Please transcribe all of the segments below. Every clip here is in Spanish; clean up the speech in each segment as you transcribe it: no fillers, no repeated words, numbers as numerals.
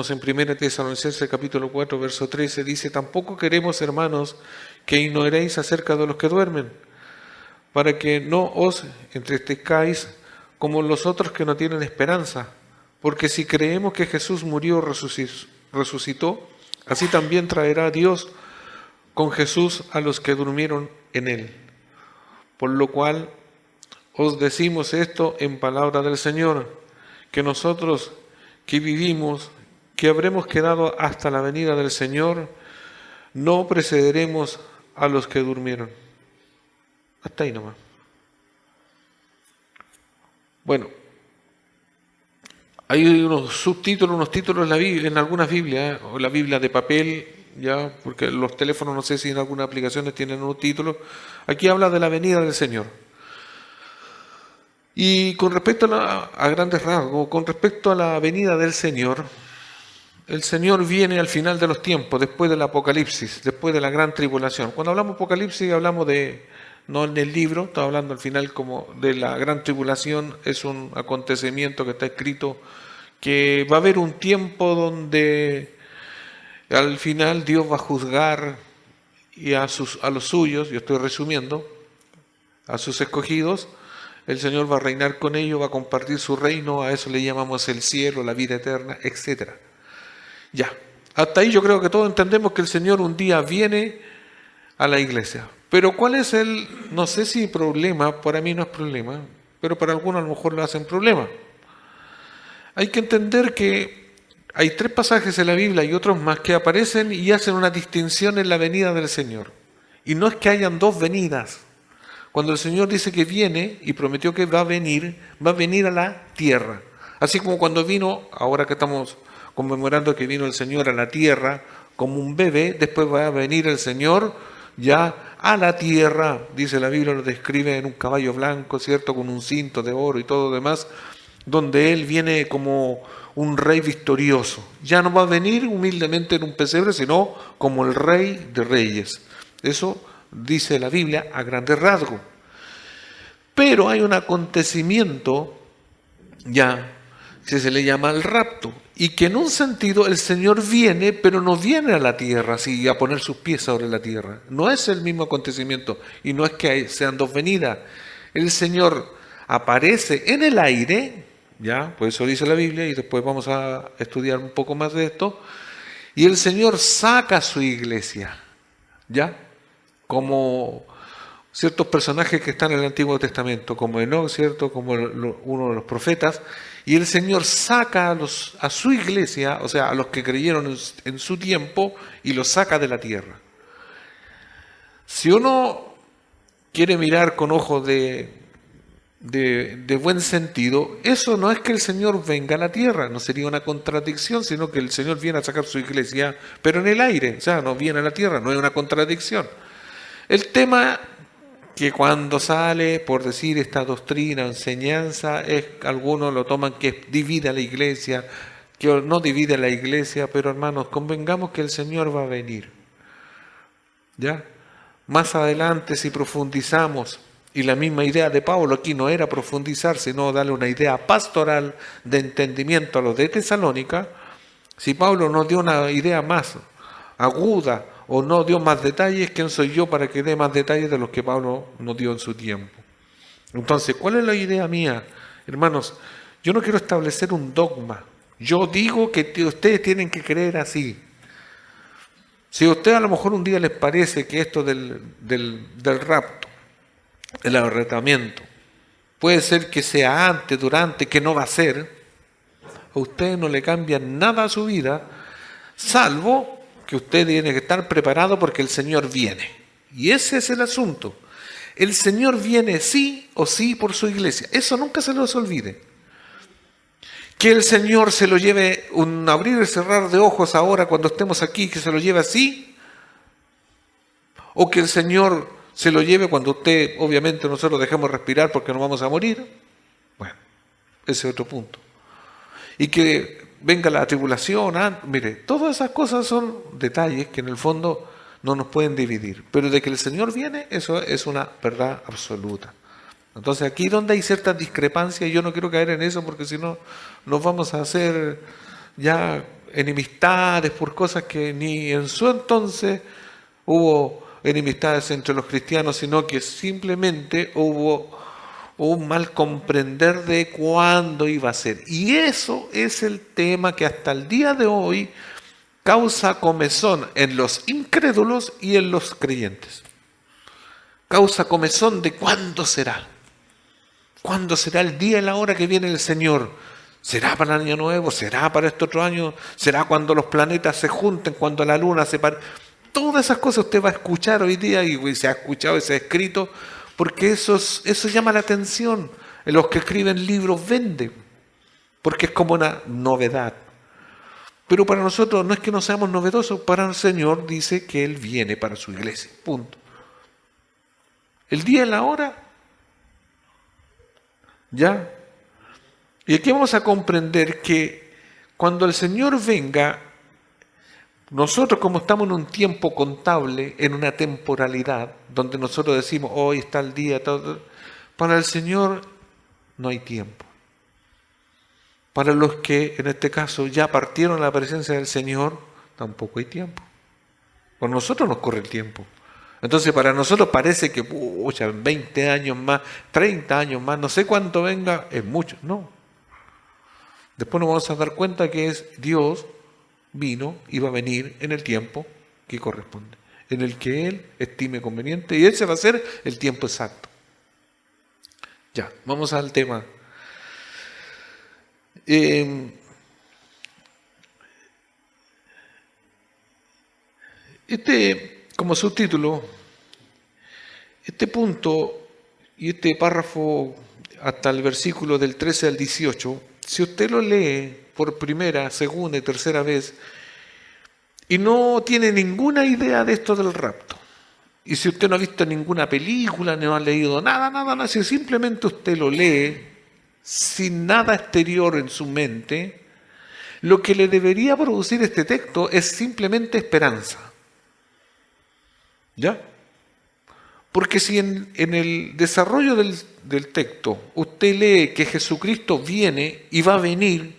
leímos en 1 Tesalonicenses capítulo 4, verso 13, dice: tampoco queremos, hermanos, que ignoréis acerca de los que duermen, para que no os entristezcáis como los otros que no tienen esperanza. Porque si creemos que Jesús murió, resucitó, así también traerá Dios con Jesús a los que durmieron en él. Por lo cual os decimos esto en palabra del Señor, que nosotros que vivimos, que habremos quedado hasta la venida del Señor, no precederemos a los que durmieron. Hasta ahí nomás. Bueno, hay unos subtítulos, unos títulos en algunas Biblias, o la Biblia de papel, ya, porque los teléfonos no sé si en algunas aplicaciones tienen unos títulos. Aquí habla de la venida del Señor. Y con respecto a grandes rasgos, con respecto a la venida del Señor, el Señor viene al final de los tiempos, después del Apocalipsis, después de la gran tribulación. Cuando hablamos de Apocalipsis hablamos de, no en el libro, estamos hablando al final como de la gran tribulación, es un acontecimiento que está escrito, que va a haber un tiempo donde al final Dios va a juzgar y a los suyos, yo estoy resumiendo, a sus escogidos. El Señor va a reinar con ellos, va a compartir su reino, a eso le llamamos el cielo, la vida eterna, etc. Ya, hasta ahí yo creo que todos entendemos que el Señor un día viene a la iglesia. Pero ¿cuál es el, no sé si problema, para mí no es problema, pero para algunos a lo mejor lo hacen problema? Hay que entender que hay 3 pasajes en la Biblia y otros más que aparecen y hacen una distinción en la venida del Señor. Y no es que hayan 2 venidas. Cuando el Señor dice que viene y prometió que va a venir a la tierra. Así como cuando vino, ahora que estamos conmemorando que vino el Señor a la tierra como un bebé, después va a venir el Señor ya a la tierra, dice la Biblia, lo describe en un caballo blanco, ¿cierto? Con un cinto de oro y todo lo demás, donde Él viene como un rey victorioso. Ya no va a venir humildemente en un pesebre, sino como el Rey de Reyes. Eso dice la Biblia a grandes rasgos. Pero hay un acontecimiento ya que se le llama el rapto, y que en un sentido el Señor viene, pero no viene a la tierra así a poner sus pies sobre la tierra. No es el mismo acontecimiento y no es que sean 2 venidas. El Señor aparece en el aire, ya, por eso dice la Biblia, y después vamos a estudiar un poco más de esto, y el Señor saca a su iglesia, ya, como ciertos personajes que están en el Antiguo Testamento, como Enoc, ¿cierto? Como uno de los profetas, y el Señor saca a su iglesia, o sea, a los que creyeron en su tiempo, y los saca de la tierra. Si uno quiere mirar con ojos de buen sentido, eso no es que el Señor venga a la tierra, no sería una contradicción, sino que el Señor viene a sacar su iglesia, pero en el aire, o sea, no viene a la tierra, no es una contradicción. El tema que cuando sale, por decir, esta doctrina o enseñanza, algunos lo toman que divide a la iglesia, que no divide a la iglesia, pero hermanos, convengamos que el Señor va a venir. ¿Ya? Más adelante, si profundizamos, y la misma idea de Pablo aquí no era profundizar, sino darle una idea pastoral de entendimiento a los de Tesalónica, si Pablo nos dio una idea más aguda, o no dio más detalles, ¿quién soy yo para que dé más detalles de los que Pablo nos dio en su tiempo? Entonces, ¿cuál es la idea mía? Hermanos, yo no quiero establecer un dogma. Yo digo que ustedes tienen que creer así. Si a ustedes a lo mejor un día les parece que esto del rapto, del arrebatamiento, puede ser que sea antes, durante, que no va a ser, a ustedes no le cambian nada a su vida, salvo que usted tiene que estar preparado porque el Señor viene. Y ese es el asunto. El Señor viene sí o sí por su iglesia. Eso nunca se los olvide. Que el Señor se lo lleve, un abrir y cerrar de ojos ahora cuando estemos aquí, que se lo lleve así. O que el Señor se lo lleve cuando usted, obviamente nosotros dejemos respirar porque no vamos a morir. Bueno, ese es otro punto. Y que venga la tribulación, mire, todas esas cosas son detalles que en el fondo no nos pueden dividir, pero de que el Señor viene, eso es una verdad absoluta. Entonces aquí donde hay ciertas discrepancias, yo no quiero caer en eso porque si no nos vamos a hacer ya enemistades por cosas que ni en su entonces hubo enemistades entre los cristianos, sino que simplemente hubo un mal comprender de cuándo iba a ser. Y eso es el tema que hasta el día de hoy causa comezón en los incrédulos y en los creyentes. Causa comezón de cuándo será. ¿Cuándo será el día y la hora que viene el Señor? ¿Será para el año nuevo? ¿Será para este otro año? ¿Será cuando los planetas se junten? ¿Cuando la luna se pare? Todas esas cosas usted va a escuchar hoy día y se ha escuchado y se ha escrito porque eso llama la atención. Los que escriben libros venden porque es como una novedad. Pero para nosotros no es que no seamos novedosos, para el Señor dice que Él viene para su iglesia. Punto. El día y la hora, ya. Y aquí vamos a comprender que cuando el Señor venga, nosotros como estamos en un tiempo contable, en una temporalidad, donde nosotros decimos, hoy está el día, todo, para el Señor no hay tiempo. Para los que en este caso ya partieron a la presencia del Señor, tampoco hay tiempo. Por nosotros nos corre el tiempo. Entonces para nosotros parece que, pucha, 20 años más, 30 años más, no sé cuánto venga, es mucho. No. Después nos vamos a dar cuenta que es Dios vino y va a venir en el tiempo que corresponde, en el que Él estime conveniente, y ese va a ser el tiempo exacto. Ya, vamos al tema. Como subtítulo, este punto y este párrafo hasta el versículo del 13 al 18, si usted lo lee por primera, segunda y tercera vez y no tiene ninguna idea de esto del rapto, y si usted no ha visto ninguna película, no ha leído nada, si simplemente usted lo lee sin nada exterior en su mente, lo que le debería producir este texto es simplemente esperanza. ¿Ya? Porque si en el desarrollo del texto usted lee que Jesucristo viene y va a venir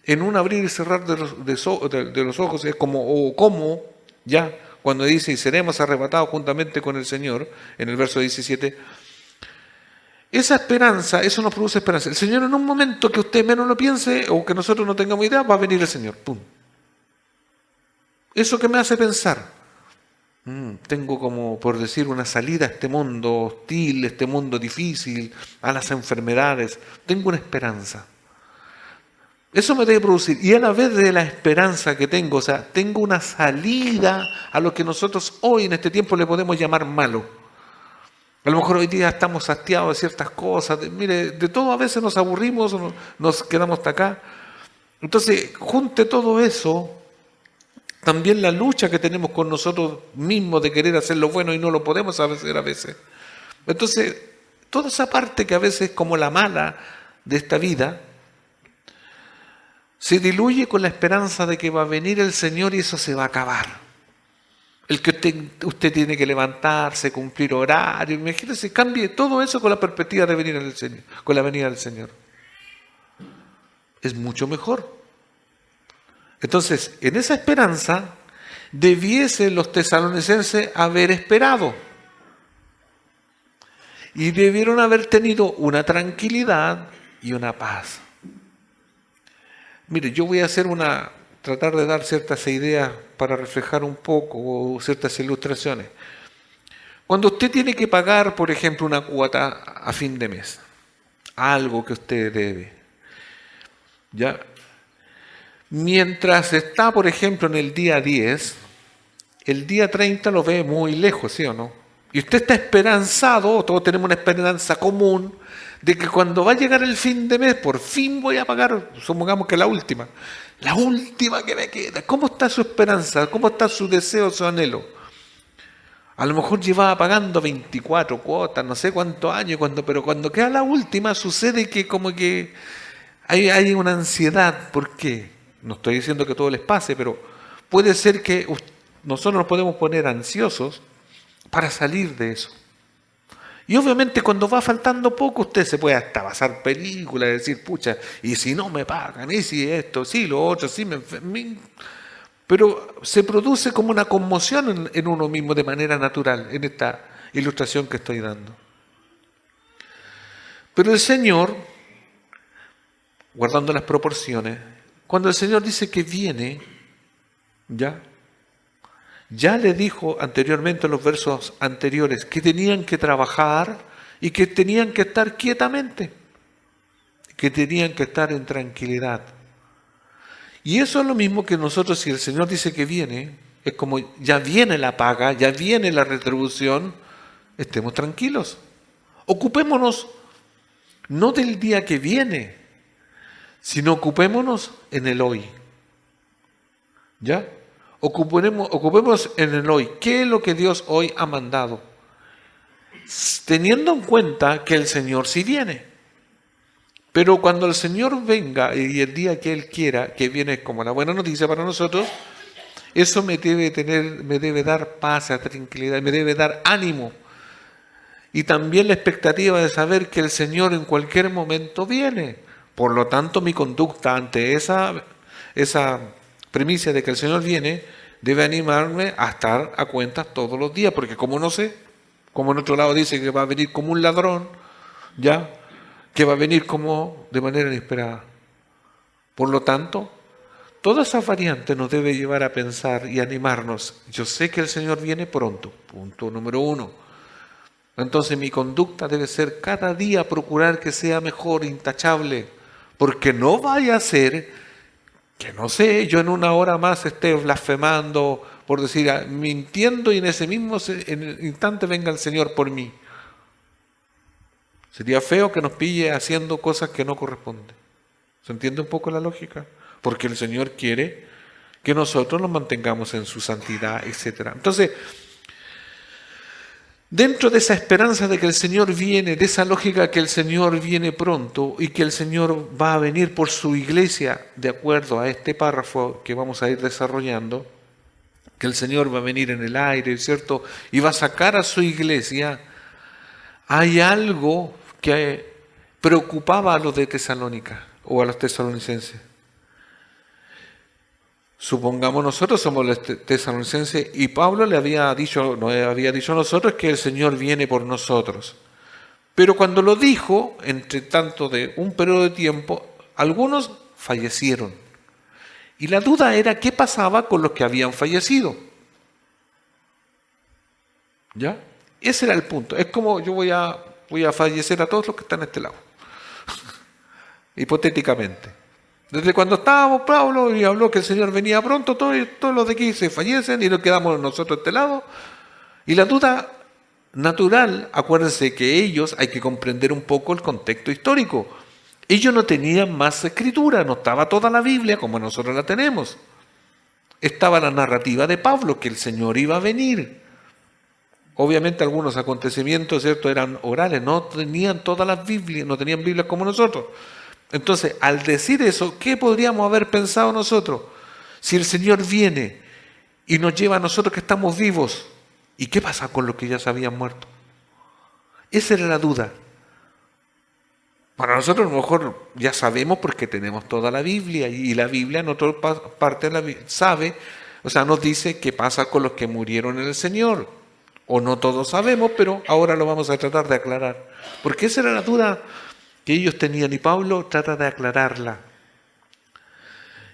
en un abrir y cerrar de los ojos, es como, ya, cuando dice, y seremos arrebatados juntamente con el Señor, en el verso 17, esa esperanza, eso nos produce esperanza. El Señor en un momento que usted menos lo piense o que nosotros no tengamos idea, va a venir el Señor. ¡Pum! Eso que me hace pensar, tengo como, por decir, una salida a este mundo hostil, este mundo difícil, a las enfermedades. Tengo una esperanza. Eso me debe producir. Y a la vez de la esperanza que tengo, o sea, tengo una salida a lo que nosotros hoy en este tiempo le podemos llamar malo. A lo mejor hoy día estamos hastiados de ciertas cosas. Mire, de todo a veces nos aburrimos, nos quedamos hasta acá. Entonces, junte todo eso, también la lucha que tenemos con nosotros mismos de querer hacer lo bueno y no lo podemos hacer a veces. Entonces, toda esa parte que a veces es como la mala de esta vida, se diluye con la esperanza de que va a venir el Señor y eso se va a acabar. El que usted tiene que levantarse, cumplir horario, imagínese, cambie todo eso con la perspectiva de venir al Señor, con la venida del Señor. Es mucho mejor. Entonces, en esa esperanza, debiesen los tesalonicenses haber esperado. Y debieron haber tenido una tranquilidad y una paz. Mire, yo voy a tratar de dar ciertas ideas para reflejar un poco o ciertas ilustraciones. Cuando usted tiene que pagar, por ejemplo, una cuota a fin de mes, algo que usted debe, ¿ya? Mientras está, por ejemplo, en el día 10, el día 30 lo ve muy lejos, ¿sí o no? Y usted está esperanzado, todos tenemos una esperanza común, de que cuando va a llegar el fin de mes, por fin voy a pagar, supongamos que la última que me queda. ¿Cómo está su esperanza? ¿Cómo está su deseo, su anhelo? A lo mejor llevaba pagando 24 cuotas, no sé cuántos años, pero cuando queda la última sucede que como que hay una ansiedad. ¿Por qué? No estoy diciendo que todo les pase, pero puede ser que nosotros nos podemos poner ansiosos para salir de eso. Y obviamente cuando va faltando poco, usted se puede hasta pasar películas y decir, pucha, y si no me pagan, y si esto, si lo otro, si me enfermo. Pero se produce como una conmoción en uno mismo de manera natural, en esta ilustración que estoy dando. Pero el Señor, guardando las proporciones, cuando el Señor dice que viene, ya le dijo anteriormente en los versos anteriores que tenían que trabajar y que tenían que estar quietamente, que tenían que estar en tranquilidad. Y eso es lo mismo que nosotros, si el Señor dice que viene, es como ya viene la paga, ya viene la retribución, estemos tranquilos. Ocupémonos no del día que viene, sino ocupémonos en el hoy. ¿Ya? Ocupémonos en el hoy. ¿Qué es lo que Dios hoy ha mandado? Teniendo en cuenta que el Señor sí viene. Pero cuando el Señor venga y el día que Él quiera, que viene como la buena noticia para nosotros, eso me debe dar paz, tranquilidad, me debe dar ánimo. Y también la expectativa de saber que el Señor en cualquier momento viene. Por lo tanto, mi conducta ante esa premisa de que el Señor viene debe animarme a estar a cuentas todos los días, porque como no sé, como en otro lado dice que va a venir como un ladrón, ¿ya? Que va a venir como de manera inesperada. Por lo tanto, todas esas variantes nos debe llevar a pensar y animarnos. Yo sé que el Señor viene pronto, punto número 1. Entonces mi conducta debe ser cada día procurar que sea mejor, intachable, porque no vaya a ser que, no sé, yo en una hora más esté blasfemando, por decir, mintiendo y en ese mismo instante venga el Señor por mí. Sería feo que nos pille haciendo cosas que no corresponden. ¿Se entiende un poco la lógica? Porque el Señor quiere que nosotros nos mantengamos en su santidad, etc. Entonces, dentro de esa esperanza de que el Señor viene, de esa lógica que el Señor viene pronto y que el Señor va a venir por su iglesia, de acuerdo a este párrafo que vamos a ir desarrollando, que el Señor va a venir en el aire, ¿cierto? Y va a sacar a su iglesia, hay algo que preocupaba a los de Tesalónica o a los tesalonicenses. Supongamos nosotros somos los tesalonicenses y Pablo nos había dicho a nosotros que el Señor viene por nosotros. Pero cuando lo dijo, entre tanto de un periodo de tiempo, algunos fallecieron. Y la duda era qué pasaba con los que habían fallecido. ¿Ya? Ese era el punto. Es como yo voy a fallecer a todos los que están a este lado. Hipotéticamente. Desde cuando estábamos, Pablo y habló que el Señor venía pronto, todos los de aquí se fallecen y nos quedamos nosotros a este lado. Y la duda natural, acuérdense que ellos, hay que comprender un poco el contexto histórico. Ellos no tenían más escritura, no estaba toda la Biblia como nosotros la tenemos. Estaba la narrativa de Pablo, que el Señor iba a venir. Obviamente algunos acontecimientos, ¿cierto?, eran orales, no tenían todas las Biblias, no tenían Biblias como nosotros. Entonces, al decir eso, ¿qué podríamos haber pensado nosotros? Si el Señor viene y nos lleva a nosotros que estamos vivos, ¿y qué pasa con los que ya se habían muerto? Esa era la duda. Para nosotros a lo mejor ya sabemos porque tenemos toda la Biblia y la Biblia en otra parte de la Biblia sabe, o sea, nos dice qué pasa con los que murieron en el Señor. O no todos sabemos, pero ahora lo vamos a tratar de aclarar. Porque esa era la duda que ellos tenían y Pablo trata de aclararla.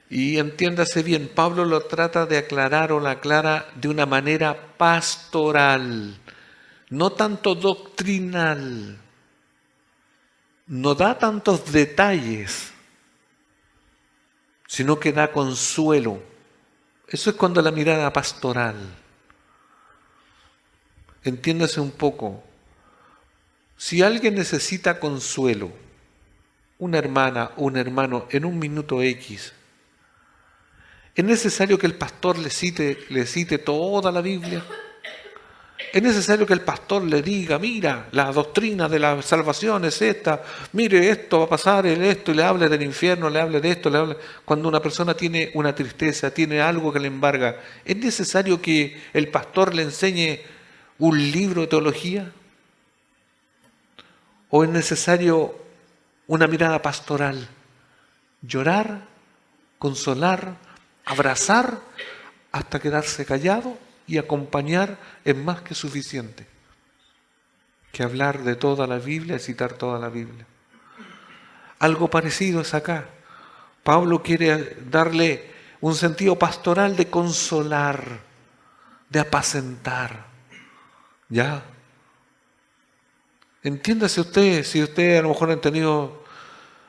Y entiéndase bien, Pablo lo trata de aclarar o la aclara de una manera pastoral, no tanto doctrinal. No da tantos detalles, sino que da consuelo. Eso es cuando la mirada pastoral. Entiéndase un poco. Si alguien necesita consuelo, una hermana o un hermano en un minuto X, ¿es necesario que el pastor le cite toda la Biblia? ¿Es necesario que el pastor le diga, mira, la doctrina de la salvación es esta, mire, esto va a pasar, esto, y le hable del infierno, le hable de esto, le hable... Cuando una persona tiene una tristeza, tiene algo que le embarga, ¿es necesario que el pastor le enseñe un libro de teología? ¿O es necesario una mirada pastoral? Llorar, consolar, abrazar, hasta quedarse callado y acompañar es más que suficiente. Que hablar de toda la Biblia y citar toda la Biblia. Algo parecido es acá. Pablo quiere darle un sentido pastoral de consolar, de apacentar. ¿Ya? Entiéndase usted, si usted a lo mejor han tenido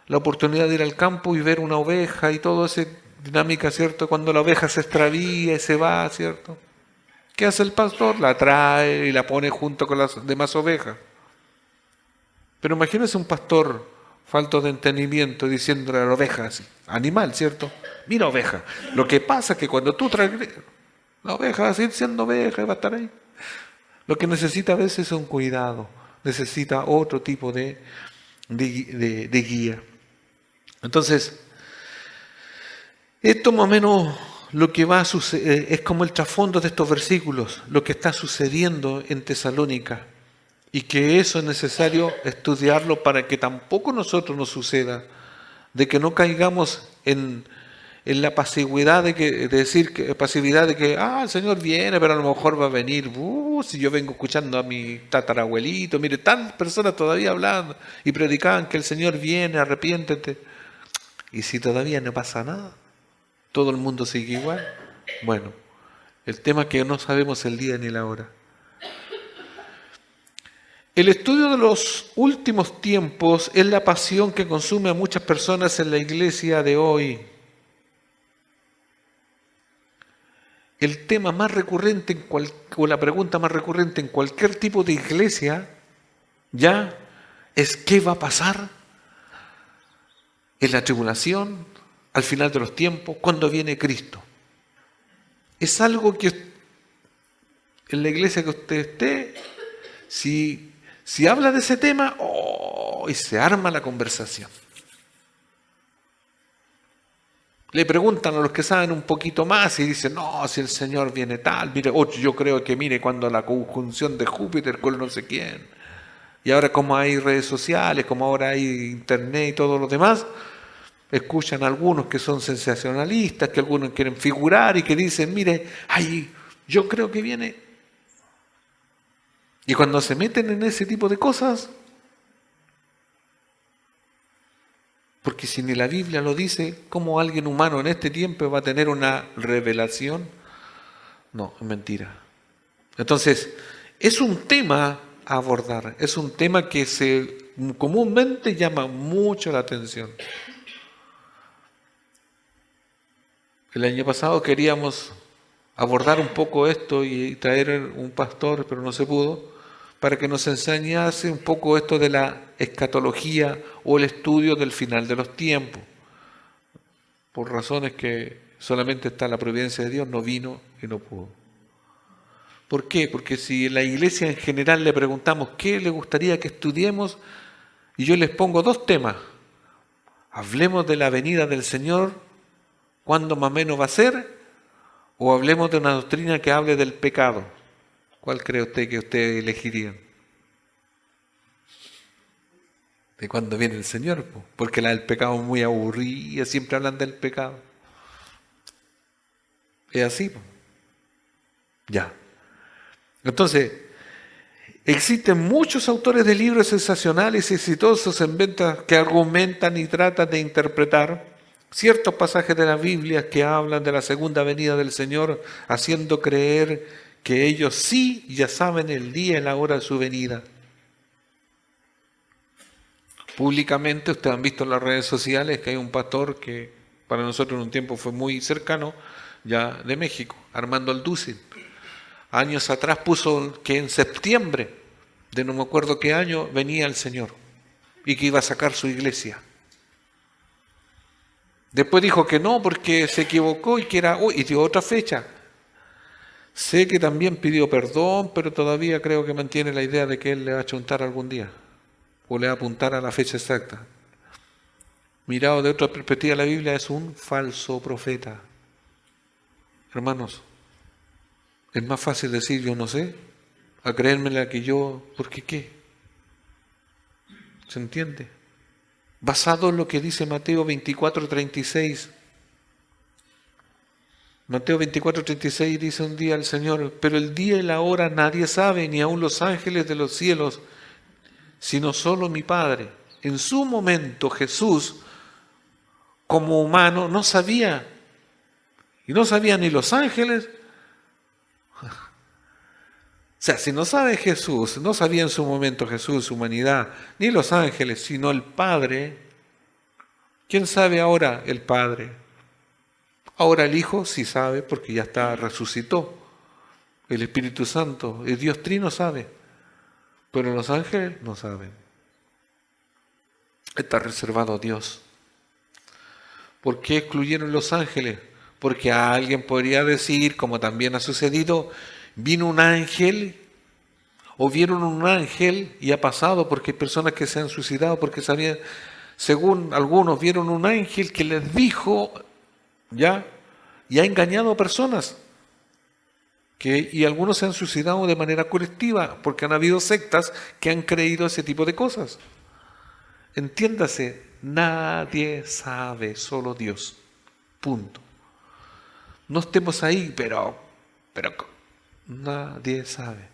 la oportunidad de ir al campo y ver una oveja y todo esa dinámica, ¿cierto? Cuando la oveja se extravía y se va, ¿cierto? ¿Qué hace el pastor? La trae y la pone junto con las demás ovejas. Pero imagínese un pastor falto de entendimiento diciéndole a la oveja así, animal, ¿cierto? Mira oveja, lo que pasa es que cuando tú traes, la oveja va a seguir siendo oveja y va a estar ahí. Lo que necesita a veces es un cuidado, necesita otro tipo de guía. Entonces, esto más o menos lo que va a suceder, es como el trasfondo de estos versículos, lo que está sucediendo en Tesalónica. Y que eso es necesario estudiarlo para que tampoco nosotros nos suceda, de que no caigamos en la pasividad de que el Señor viene, pero a lo mejor va a venir. Si yo vengo escuchando a mi tatarabuelito, mire, tantas personas todavía hablando y predicaban que el Señor viene, arrepiéntete. Y si todavía no pasa nada, todo el mundo sigue igual. Bueno, el tema es que no sabemos el día ni la hora. El estudio de los últimos tiempos es la pasión que consume a muchas personas en la iglesia de hoy. El tema más recurrente o la pregunta más recurrente en cualquier tipo de iglesia ya es ¿qué va a pasar en la tribulación, al final de los tiempos, cuando viene Cristo? Es algo que en la iglesia que usted esté, si habla de ese tema, y se arma la conversación. Le preguntan a los que saben un poquito más y dicen, no, si el Señor viene tal, mire, yo creo que mire cuando la conjunción de Júpiter con no sé quién. Y ahora como hay redes sociales, como ahora hay internet y todo lo demás, escuchan a algunos que son sensacionalistas, que algunos quieren figurar y que dicen, mire, yo creo que viene. Y cuando se meten en ese tipo de cosas, porque si ni la Biblia lo dice, ¿cómo alguien humano en este tiempo va a tener una revelación? No, es mentira. Entonces, es un tema a abordar, es un tema que comúnmente llama mucho la atención. El año pasado queríamos abordar un poco esto y traer un pastor, pero no se pudo, para que nos enseñase un poco esto de la escatología o el estudio del final de los tiempos. Por razones que solamente está la providencia de Dios, no vino y no pudo. ¿Por qué? Porque si en la iglesia en general le preguntamos qué le gustaría que estudiemos, y yo les pongo dos temas. Hablemos de la venida del Señor, ¿cuándo más o menos va a ser? O hablemos de una doctrina que hable del pecado. ¿Cuál cree usted que usted elegiría? De cuándo viene el Señor, porque la del pecado es muy aburrida, siempre hablan del pecado. Es así, ya. Entonces, existen muchos autores de libros sensacionales y exitosos en ventas que argumentan y tratan de interpretar ciertos pasajes de la Biblia que hablan de la segunda venida del Señor, haciendo creer que ellos sí ya saben el día y la hora de su venida. Públicamente, ustedes han visto en las redes sociales que hay un pastor que para nosotros en un tiempo fue muy cercano, ya de México, Armando Alducin. Años atrás puso que en septiembre de no me acuerdo qué año venía el Señor y que iba a sacar su iglesia. Después dijo que no porque se equivocó y que era y dio otra fecha. Sé que también pidió perdón, pero todavía creo que mantiene la idea de que él le va a chuntar algún día o le va a apuntar a la fecha exacta. Mirado de otra perspectiva, la Biblia es un falso profeta. Hermanos, es más fácil decir yo no sé, a creérmela que yo, ¿porque qué? ¿Se entiende? Basado en lo que dice Mateo 24:36. Mateo 24:36 dice un día el Señor: pero el día y la hora nadie sabe, ni aun los ángeles de los cielos, sino solo mi Padre. En su momento Jesús, como humano, no sabía. Y no sabía ni los ángeles. O sea, si no sabe Jesús, no sabía en su momento Jesús, su humanidad, ni los ángeles, sino el Padre. ¿Quién sabe ahora? El Padre. Ahora el Hijo sí sabe, porque ya resucitó. El Espíritu Santo, el Dios Trino sabe, pero los ángeles no saben. Está reservado a Dios. ¿Por qué excluyeron los ángeles? Porque alguien podría decir, como también ha sucedido, vino un ángel o vieron un ángel y ha pasado, porque hay personas que se han suicidado porque sabían, según algunos, vieron un ángel que les dijo, ya, y ha engañado a personas. Y algunos se han suicidado de manera colectiva porque han habido sectas que han creído ese tipo de cosas. Entiéndase, nadie sabe, solo Dios. Punto. No estemos ahí, pero nadie sabe.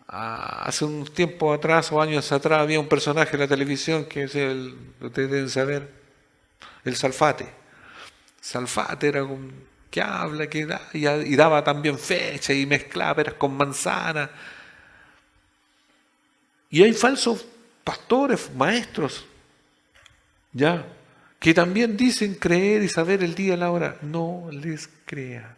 Hace un tiempo atrás o años atrás había un personaje en la televisión que es ustedes deben saber, el Salfate. Salfate era un que habla, que da, y daba también fecha y mezclaba peras con manzana. Y hay falsos pastores, maestros, ya, que también dicen creer y saber el día y la hora. No les crea.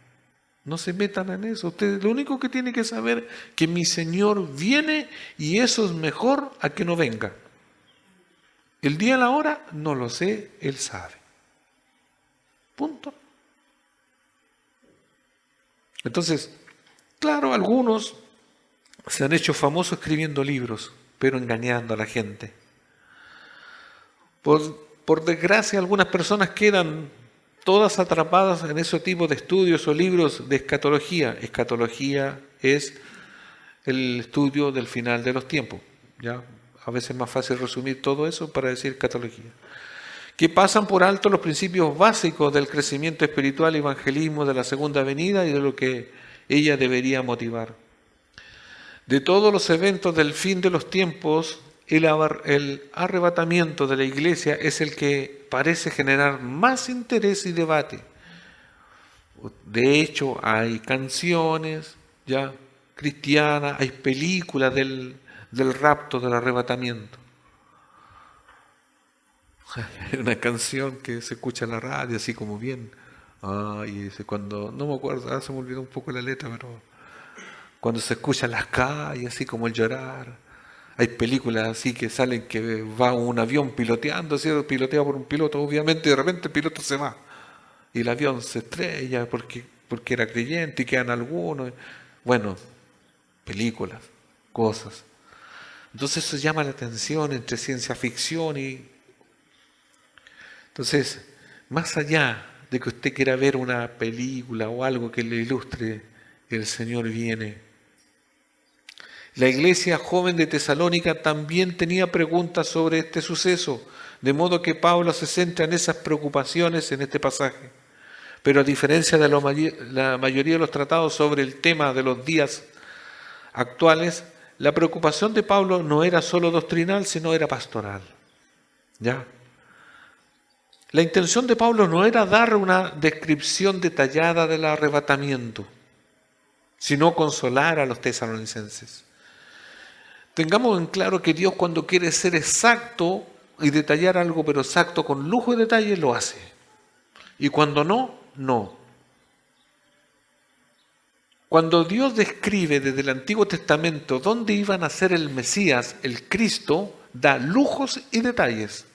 No se metan en eso. Ustedes lo único que tienen que saber que mi Señor viene y eso es mejor a que no venga. El día y la hora no lo sé, Él sabe. Punto. Entonces, claro, algunos se han hecho famosos escribiendo libros, pero engañando a la gente. Por desgracia, algunas personas quedan todas atrapadas en ese tipo de estudios o libros de escatología. Escatología es el estudio del final de los tiempos. ¿Ya? A veces es más fácil resumir todo eso para decir escatología. Que pasan por alto los principios básicos del crecimiento espiritual y evangelismo de la segunda venida y de lo que ella debería motivar. De todos los eventos del fin de los tiempos, el arrebatamiento de la iglesia es el que parece generar más interés y debate. De hecho, hay canciones ya cristianas, hay películas del rapto, del arrebatamiento. Hay una canción que se escucha en la radio, así como bien. Cuando, no me acuerdo, se me olvidó un poco la letra, pero cuando se escucha en las calles, así como el llorar. Hay películas así que salen que va un avión piloteando, ¿cierto? Piloteado por un piloto, obviamente, y de repente el piloto se va. Y el avión se estrella porque era creyente y quedan algunos. Bueno, películas, cosas. Entonces eso llama la atención entre ciencia ficción y... Entonces, más allá de que usted quiera ver una película o algo que le ilustre, el Señor viene. La iglesia joven de Tesalónica también tenía preguntas sobre este suceso, de modo que Pablo se centra en esas preocupaciones en este pasaje. Pero a diferencia de la mayoría de los tratados sobre el tema de los días actuales, la preocupación de Pablo no era solo doctrinal, sino era pastoral. ¿Ya? La intención de Pablo no era dar una descripción detallada del arrebatamiento, sino consolar a los tesalonicenses. Tengamos en claro que Dios, cuando quiere ser exacto y detallar algo, pero exacto con lujo de detalle, lo hace. Y cuando no, no. Cuando Dios describe desde el Antiguo Testamento dónde iban a ser el Mesías, el Cristo, da lujos y detalles.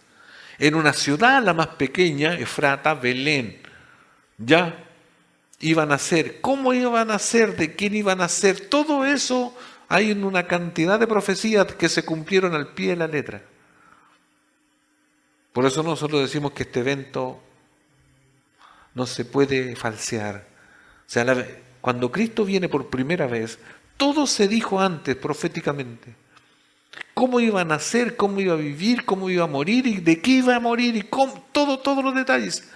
En una ciudad, la más pequeña, Efrata, Belén, ya iban a ser, cómo iban a ser, de quién iban a ser, todo eso hay en una cantidad de profecías que se cumplieron al pie de la letra. Por eso nosotros decimos que este evento no se puede falsear. O sea, cuando Cristo viene por primera vez, todo se dijo antes proféticamente. cómo iba a nacer, cómo iba a vivir, cómo iba a morir y de qué iba a morir y cómo, todos los detalles.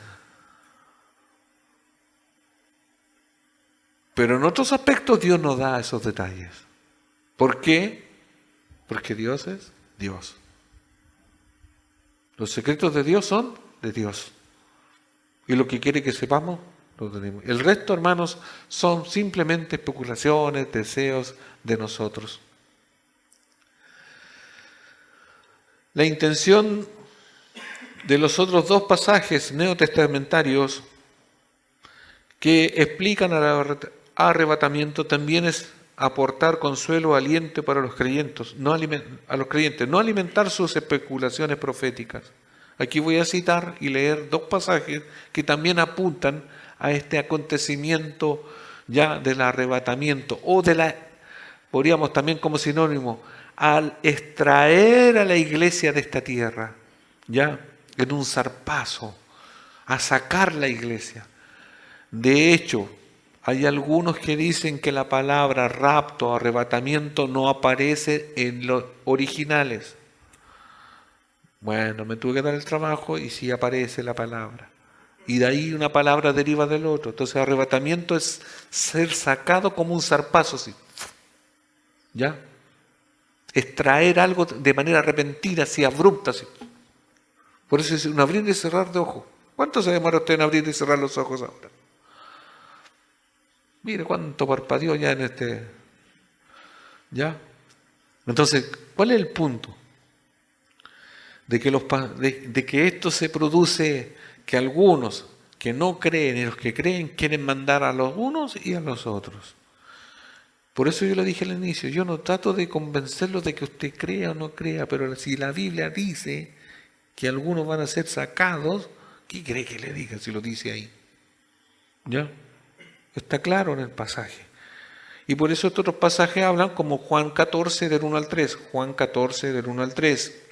Pero en otros aspectos Dios nos da esos detalles. ¿Por qué? Porque Dios es Dios. Los secretos de Dios son de Dios. Y lo que quiere que sepamos, lo tenemos. El resto, hermanos, son simplemente especulaciones, deseos de nosotros. La intención de los otros dos pasajes neotestamentarios que explican al arrebatamiento también es aportar consuelo, aliento para los creyentes, no alimentar sus especulaciones proféticas. Aquí voy a citar y leer dos pasajes que también apuntan a este acontecimiento ya del arrebatamiento o podríamos también como sinónimo, al extraer a la iglesia de esta tierra, ya en un zarpazo, a sacar la iglesia. De hecho, hay algunos que dicen que la palabra rapto, arrebatamiento no aparece en los originales. Bueno, me tuve que dar el trabajo y sí aparece la palabra. Y de ahí una palabra deriva del otro. Entonces arrebatamiento es ser sacado como un zarpazo, ¿sí? ¿Ya? Extraer algo de manera repentina, así abrupta. Así. Por eso es un abrir y cerrar de ojos. ¿Cuánto se demora usted en abrir y cerrar los ojos ahora? Mire cuánto parpadeó ya en este... ¿Ya? Entonces, ¿cuál es el punto? De que esto se produce, que algunos que no creen y los que creen quieren mandar a los unos y a los otros. Por eso yo le dije al inicio, yo no trato de convencerlos de que usted crea o no crea, pero si la Biblia dice que algunos van a ser sacados, ¿qué cree que le diga si lo dice ahí? ¿Ya? Está claro en el pasaje. Y por eso otros pasajes hablan como Juan 14 del 1 al 3. Juan 14 del 1 al 3.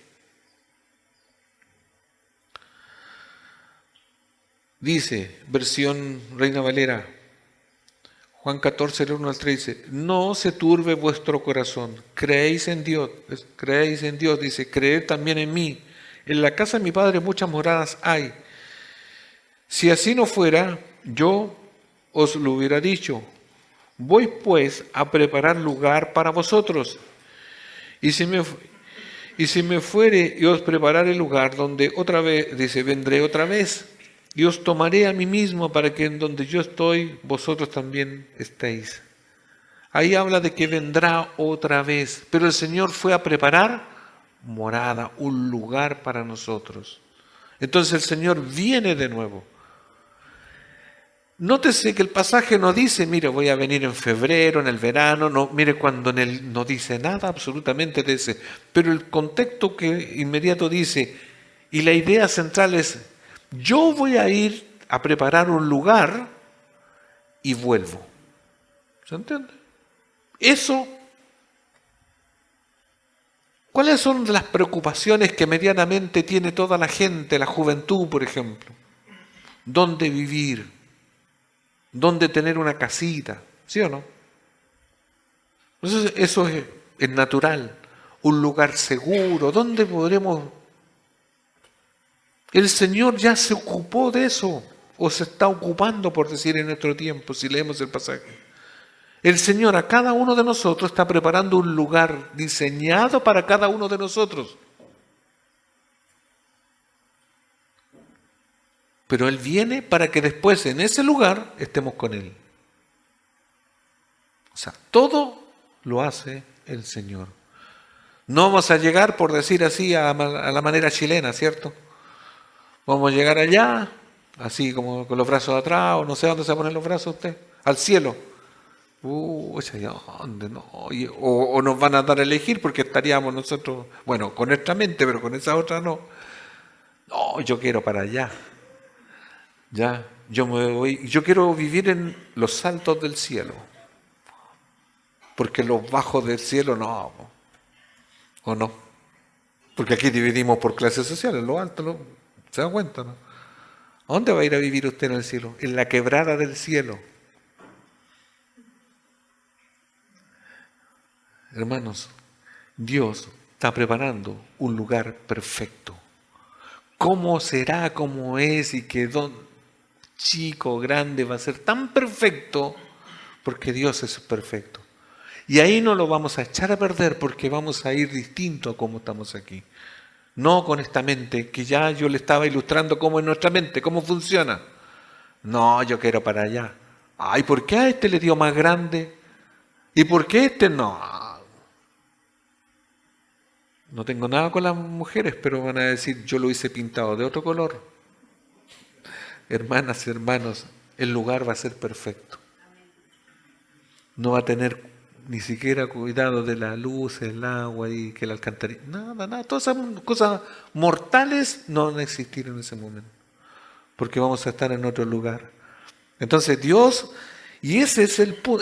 Dice, versión Reina Valera, Juan 14, del 1 al 3 dice, no se turbe vuestro corazón, creéis en Dios, dice, creed también en mí. En la casa de mi Padre muchas moradas hay. Si así no fuera, yo os lo hubiera dicho. Voy pues a preparar lugar para vosotros. Y si me fuere y os prepararé lugar donde otra vez, dice, vendré otra vez. Y os tomaré a mí mismo para que en donde yo estoy, vosotros también estéis. Ahí habla de que vendrá otra vez. Pero el Señor fue a preparar morada, un lugar para nosotros. Entonces el Señor viene de nuevo. Nótese que el pasaje no dice, mire, voy a venir en febrero, en el verano, no, mire, cuando en él no dice nada absolutamente de ese. Pero el contexto que inmediato dice, y la idea central es, yo voy a ir a preparar un lugar y vuelvo. ¿Se entiende? Eso, ¿cuáles son las preocupaciones que medianamente tiene toda la gente, la juventud, por ejemplo? ¿Dónde vivir? ¿Dónde tener una casita? ¿Sí o no? Entonces, eso es natural. Un lugar seguro. ¿Dónde podremos...? El Señor ya se ocupó de eso, o se está ocupando, por decir, en nuestro tiempo, si leemos el pasaje. El Señor a cada uno de nosotros está preparando un lugar diseñado para cada uno de nosotros. Pero Él viene para que después en ese lugar estemos con Él. O sea, todo lo hace el Señor. No vamos a llegar, por decir así, a la manera chilena, ¿cierto? Vamos a llegar allá, así como con los brazos atrás, o no sé dónde se ponen los brazos usted, al cielo. ¿Dónde? No. O nos van a dar a elegir porque estaríamos nosotros, bueno, con nuestra mente, pero con esa otra no. No, yo quiero para allá. Ya, yo quiero vivir en los altos del cielo. Porque los bajos del cielo no. ¿O no? Porque aquí dividimos por clases sociales, lo alto, ¿se da cuenta, no? ¿A dónde va a ir a vivir usted en el cielo? En la quebrada del cielo. Hermanos, Dios está preparando un lugar perfecto. ¿Cómo será, cómo es y qué don chico o grande va a ser tan perfecto? Porque Dios es perfecto. Y ahí no lo vamos a echar a perder porque vamos a ir distinto a cómo estamos aquí. No con esta mente, que ya yo le estaba ilustrando cómo es nuestra mente, cómo funciona. No, yo quiero para allá. Ay, ¿por qué a este le dio más grande? ¿Y por qué este no? No tengo nada con las mujeres, pero van a decir, yo lo hice pintado de otro color. Hermanas y hermanos, el lugar va a ser perfecto. No va a tener ni siquiera cuidado de la luz, el agua y que la alcantarilla. Nada. Todas esas cosas mortales no van a existir en ese momento. Porque vamos a estar en otro lugar. Entonces Dios, y ese es por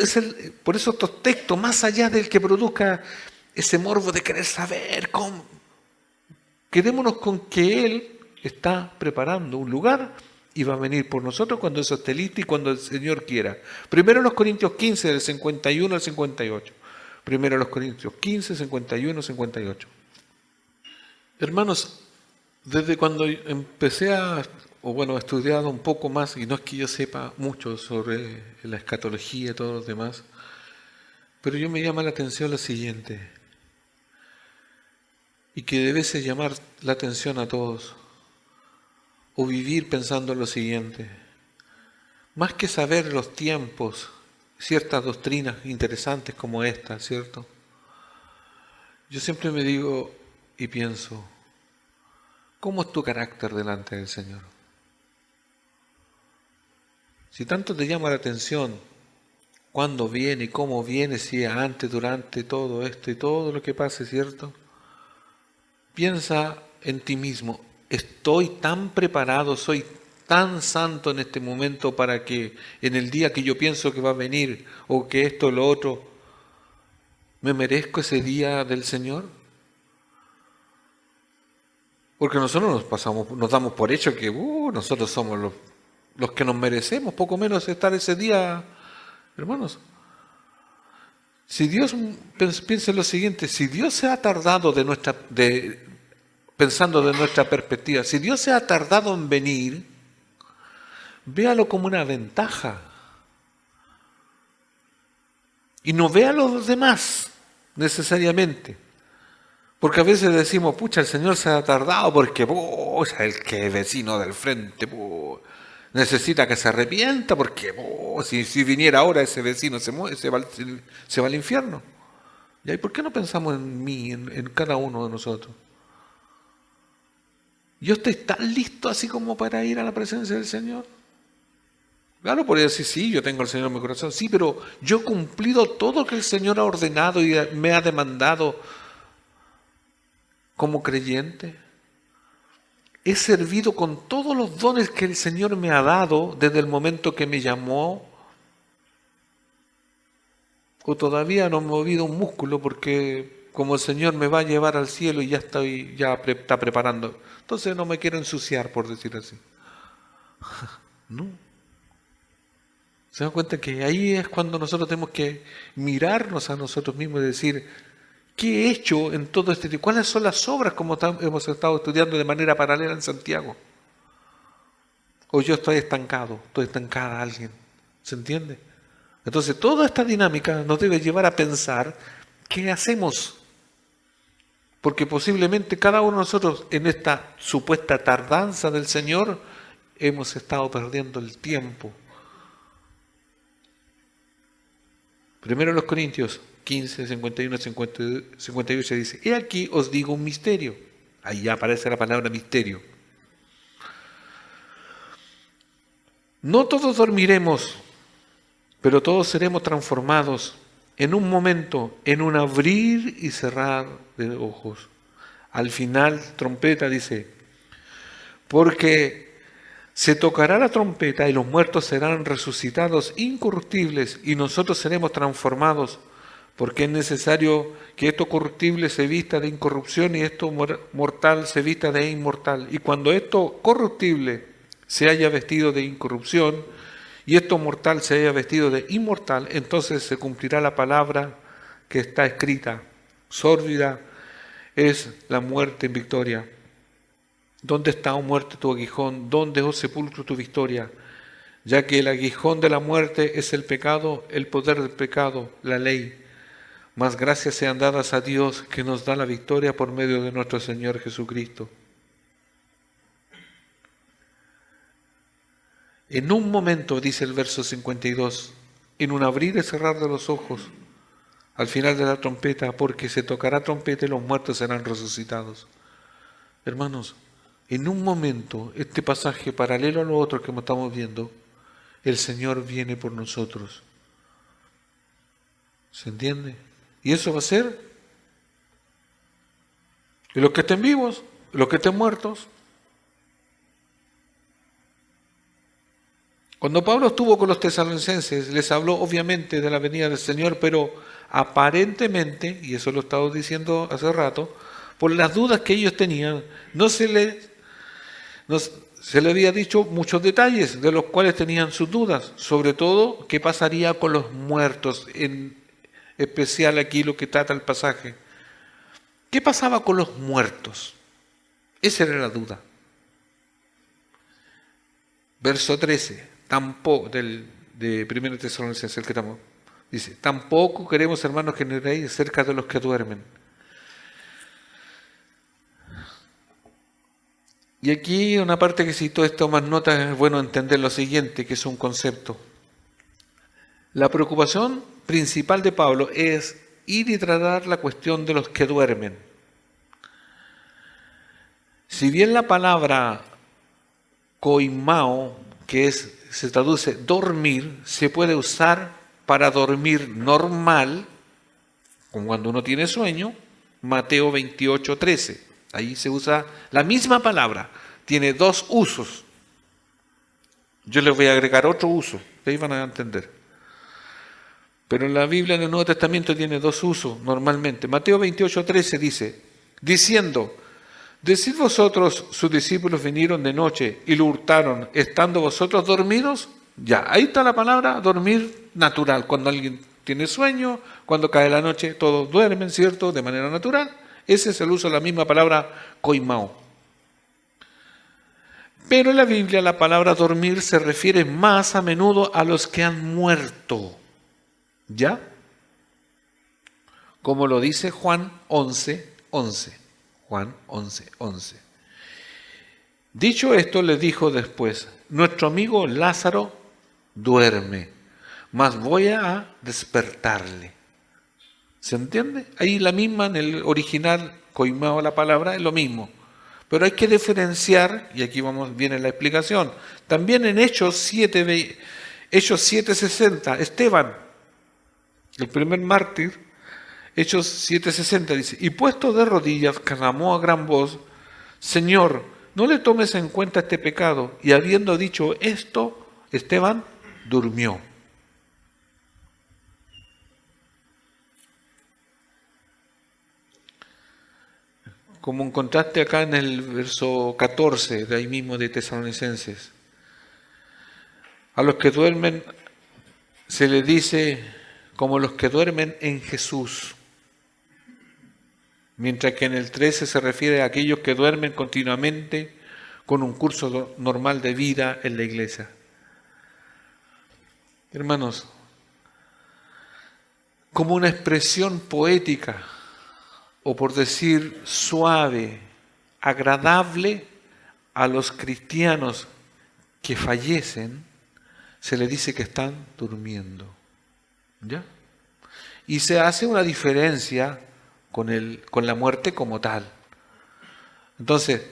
eso estos textos, más allá del que produzca ese morbo de querer saber cómo, quedémonos con que Él está preparando un lugar y va a venir por nosotros cuando eso esté listo y cuando el Señor quiera. Primero los Corintios 15, del 51 al 58. Primero los Corintios 15, 51, 58. Hermanos, desde cuando empecé he estudiado un poco más, y no es que yo sepa mucho sobre la escatología y todo lo demás, pero yo me llama la atención lo siguiente, y que debe llamar la atención a todos, o vivir pensando en lo siguiente, más que saber los tiempos, ciertas doctrinas interesantes como esta, ¿cierto? Yo siempre me digo y pienso, ¿cómo es tu carácter delante del Señor? Si tanto te llama la atención cuándo viene y cómo viene, si es antes, durante todo esto y todo lo que pase, ¿cierto? Piensa en ti mismo, estoy tan preparado, soy tan santo en este momento para que en el día que yo pienso que va a venir o que esto o lo otro, ¿me merezco ese día del Señor? Porque nosotros nos damos por hecho que nosotros somos los que nos merecemos, poco menos estar ese día, hermanos. Si Dios, piensa en lo siguiente, si Dios se ha tardado pensando de nuestra perspectiva, si Dios se ha tardado en venir, véalo como una ventaja. Y no vea a los demás necesariamente. Porque a veces decimos, pucha, el Señor se ha tardado porque el que es vecino del frente necesita que se arrepienta porque si viniera ahora ese vecino se va al infierno. ¿Y por qué no pensamos en mí, en cada uno de nosotros? ¿Yo estoy tan listo así como para ir a la presencia del Señor? Claro, podría decir, sí, yo tengo al Señor en mi corazón, sí, pero yo he cumplido todo lo que el Señor ha ordenado y me ha demandado como creyente. He servido con todos los dones que el Señor me ha dado desde el momento que me llamó. O todavía no he movido un músculo porque como el Señor me va a llevar al cielo y ya está preparando. Entonces no me quiero ensuciar, por decir así. No. ¿Se dan cuenta que ahí es cuando nosotros tenemos que mirarnos a nosotros mismos y decir, ¿qué he hecho en todo este tiempo? ¿Cuáles son las obras como hemos estado estudiando de manera paralela en Santiago? ¿O yo estoy estancada alguien? ¿Se entiende? Entonces toda esta dinámica nos debe llevar a pensar ¿qué hacemos? Porque posiblemente cada uno de nosotros en esta supuesta tardanza del Señor hemos estado perdiendo el tiempo. Primero los Corintios 15, 51, 58 dice, he aquí os digo un misterio. Ahí ya aparece la palabra misterio. No todos dormiremos, pero todos seremos transformados en un momento, en un abrir y cerrar de ojos. Al final, trompeta dice, porque se tocará la trompeta y los muertos serán resucitados incorruptibles y nosotros seremos transformados, porque es necesario que esto corruptible se vista de incorrupción y esto mortal se vista de inmortal. Y cuando esto corruptible se haya vestido de incorrupción y esto mortal se haya vestido de inmortal, entonces se cumplirá la palabra que está escrita, sórdida es la muerte en victoria. ¿Dónde está, oh muerte, tu aguijón? ¿Dónde, oh sepulcro, tu victoria? Ya que el aguijón de la muerte es el pecado, el poder del pecado, la ley. Mas gracias sean dadas a Dios que nos da la victoria por medio de nuestro Señor Jesucristo. En un momento, dice el verso 52, en un abrir y cerrar de los ojos, al final de la trompeta, porque se tocará trompeta y los muertos serán resucitados. Hermanos, en un momento, este pasaje paralelo a lo otro que estamos viendo, el Señor viene por nosotros. ¿Se entiende? Y eso va a ser, y los que estén vivos, los que estén muertos. Cuando Pablo estuvo con los tesalonicenses, les habló obviamente de la venida del Señor, pero aparentemente, y eso lo he estado diciendo hace rato, por las dudas que ellos tenían, se le había dicho muchos detalles de los cuales tenían sus dudas, sobre todo qué pasaría con los muertos, en especial aquí lo que trata el pasaje. ¿Qué pasaba con los muertos? Esa era la duda. Verso 13, tampoco, de 1 Tesalonicenses, el que estamos, dice, tampoco queremos, hermanos, que nos leáis cerca de los que duermen. Y aquí una parte que si tú tomas nota es bueno entender lo siguiente, que es un concepto. La preocupación principal de Pablo es ir y tratar la cuestión de los que duermen. Si bien la palabra koimao, que se traduce dormir, se puede usar para dormir normal, como cuando uno tiene sueño, Mateo 28:13. Ahí se usa la misma palabra, tiene dos usos. Yo les voy a agregar otro uso, de ahí van a entender. Pero en la Biblia, en el Nuevo Testamento, tiene dos usos normalmente. Mateo 28:13 dice, diciendo, ¿decid vosotros, sus discípulos vinieron de noche y lo hurtaron, estando vosotros dormidos? Ya, ahí está la palabra dormir natural. Cuando alguien tiene sueño, cuando cae la noche, todos duermen, ¿cierto? De manera natural. Ese es el uso de la misma palabra koimao. Pero en la Biblia la palabra dormir se refiere más a menudo a los que han muerto. ¿Ya? Como lo dice Juan 11:11. Juan 11:11. Dicho esto, le dijo después, nuestro amigo Lázaro duerme, mas voy a despertarle. ¿Se entiende? Ahí la misma, en el original, koimao la palabra, es lo mismo. Pero hay que diferenciar, y aquí viene la explicación, también en Hechos 7:60, Esteban, el primer mártir, Hechos 7:60 dice, y puesto de rodillas, clamó a gran voz, Señor, no le tomes en cuenta este pecado. Y habiendo dicho esto, Esteban durmió. Como un contraste acá en el verso 14, de ahí mismo de Tesalonicenses. A los que duermen se les dice como los que duermen en Jesús. Mientras que en el 13 se refiere a aquellos que duermen continuamente con un curso normal de vida en la iglesia. Hermanos, como una expresión poética, o por decir suave, agradable a los cristianos que fallecen, se les dice que están durmiendo. ¿Ya? Y se hace una diferencia con la muerte como tal. Entonces,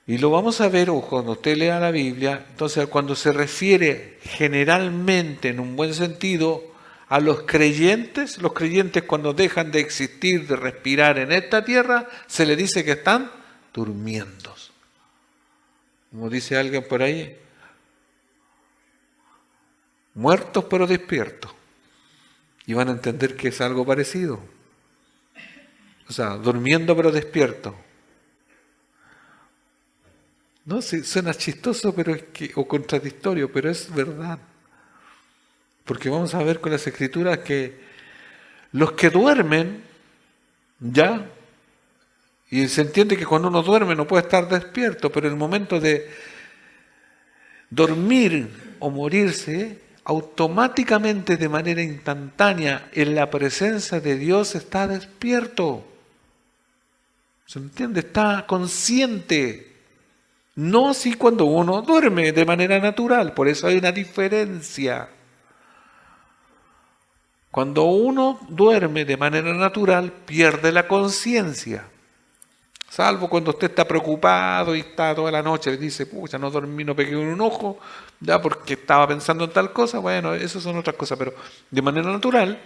y lo vamos a ver, o cuando usted lea la Biblia, entonces cuando se refiere generalmente, en un buen sentido, a los creyentes cuando dejan de existir, de respirar en esta tierra, se les dice que están durmiendo. Como dice alguien por ahí, muertos pero despiertos. Y van a entender que es algo parecido. O sea, durmiendo pero despierto. No, sí, suena chistoso o contradictorio, pero es verdad. Porque vamos a ver con las Escrituras que los que duermen, ya, Y se entiende que cuando uno duerme no puede estar despierto, pero en el momento de dormir o morirse, automáticamente, de manera instantánea, en la presencia de Dios está despierto. ¿Se entiende? Está consciente. No así cuando uno duerme de manera natural. Por eso hay una diferencia. Cuando uno duerme de manera natural, pierde la conciencia. Salvo cuando usted está preocupado y está toda la noche y dice, pucha, no dormí, no pegué un ojo, ya porque estaba pensando en tal cosa. Bueno, eso son otras cosas, pero de manera natural,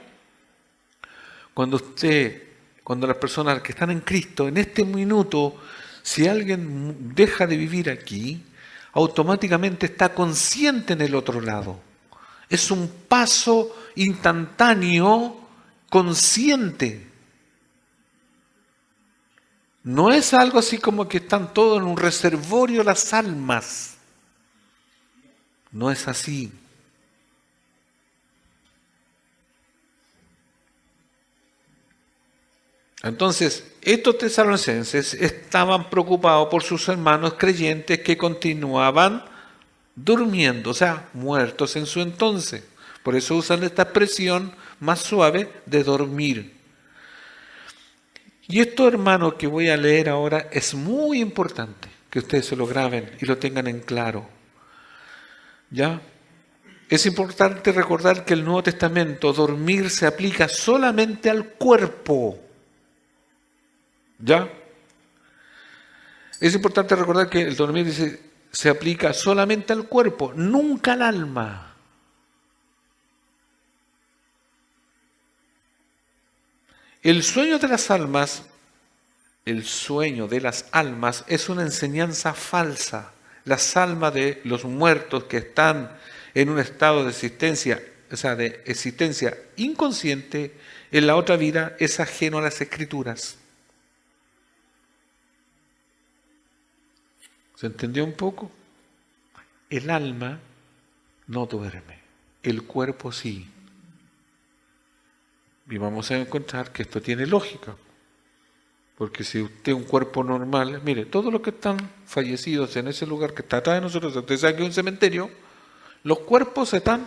cuando las personas que están en Cristo, en este minuto, si alguien deja de vivir aquí, automáticamente está consciente en el otro lado. Es un paso instantáneo, consciente. No es algo así como que están todos en un reservorio las almas. No es así. Entonces, estos tesalonicenses estaban preocupados por sus hermanos creyentes que continuaban durmiendo, o sea, muertos en su entonces. Por eso usan esta expresión más suave de dormir. Y esto, hermano, que voy a leer ahora es muy importante que ustedes se lo graben y lo tengan en claro. ¿Ya? Es importante recordar que el Nuevo Testamento, dormir se aplica solamente al cuerpo. ¿Ya? Es importante recordar que el dormir se aplica solamente al cuerpo, nunca al alma. El sueño de las almas es una enseñanza falsa. Las almas de los muertos que están en un estado de existencia, o sea, de existencia inconsciente, en la otra vida es ajeno a las Escrituras. ¿Se entendió un poco? El alma no duerme, el cuerpo sí. Y vamos a encontrar que esto tiene lógica. Porque si usted es un cuerpo normal, mire, todos los que están fallecidos en ese lugar que está atrás de nosotros, usted sabe que es un cementerio, los cuerpos están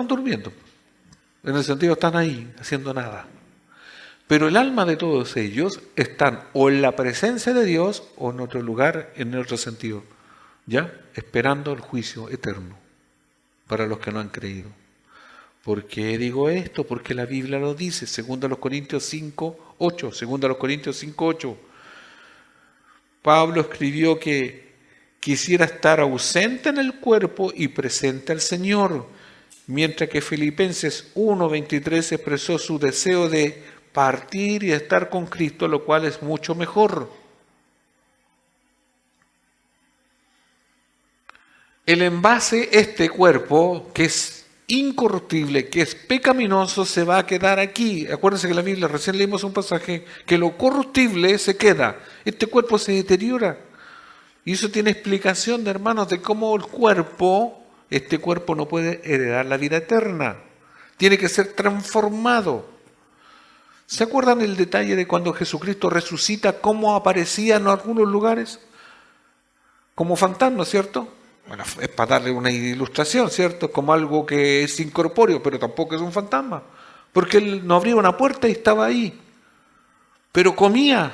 durmiendo. En el sentido, están ahí, haciendo nada. Pero el alma de todos ellos están o en la presencia de Dios o en otro lugar, en otro sentido, ¿ya? Esperando el juicio eterno para los que no han creído. ¿Por qué digo esto? Porque la Biblia lo dice, 2 Corintios 5:8, 2 Corintios 5:8. Pablo escribió que quisiera estar ausente en el cuerpo y presente al Señor, mientras que Filipenses 1:23 expresó su deseo de partir y estar con Cristo, lo cual es mucho mejor. El envase, este cuerpo, que es incorruptible, que es pecaminoso, se va a quedar aquí. Acuérdense que en la Biblia, recién leímos un pasaje, que lo corruptible se queda. Este cuerpo se deteriora. Y eso tiene explicación, hermanos, de cómo el cuerpo, este cuerpo no puede heredar la vida eterna. Tiene que ser transformado. ¿Se acuerdan el detalle de cuando Jesucristo resucita, cómo aparecía en algunos lugares? Como fantasma, ¿cierto? Bueno, es para darle una ilustración, ¿cierto? Como algo que es incorpóreo, pero tampoco es un fantasma. Porque él no abría una puerta y estaba ahí. Pero comía.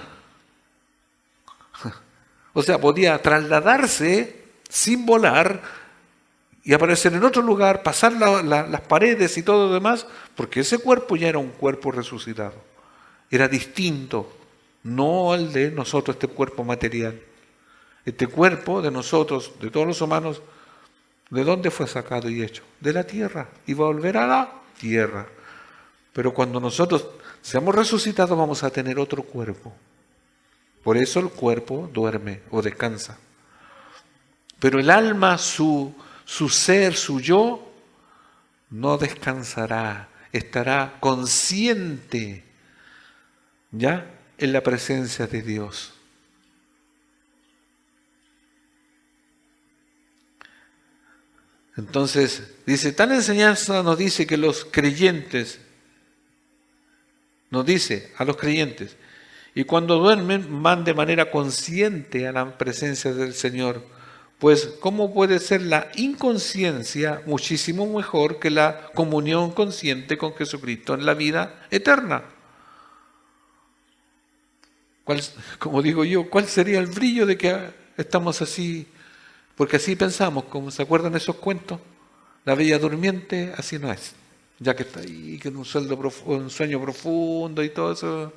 O sea, podía trasladarse sin volar y aparecer en otro lugar, pasar las paredes y todo lo demás, porque ese cuerpo ya era un cuerpo resucitado. Era distinto, no al de nosotros, este cuerpo material. Este cuerpo de nosotros, de todos los humanos, ¿de dónde fue sacado y hecho? De la tierra. Y va a volver a la tierra. Pero cuando nosotros seamos resucitados vamos a tener otro cuerpo. Por eso el cuerpo duerme o descansa. Pero el alma, su ser, su yo, no descansará. Estará consciente, ¿ya? En la presencia de Dios. Entonces, dice, tal enseñanza nos dice que los creyentes nos dice a los creyentes, y cuando duermen van de manera consciente a la presencia del Señor. Pues, ¿cómo puede ser la inconsciencia muchísimo mejor que la comunión consciente con Jesucristo en la vida eterna? Como digo yo, ¿cuál sería el brillo de que estamos así? Porque así pensamos, como se acuerdan esos cuentos, la bella durmiente así no es, ya que está ahí, que en un sueño profundo y todo eso.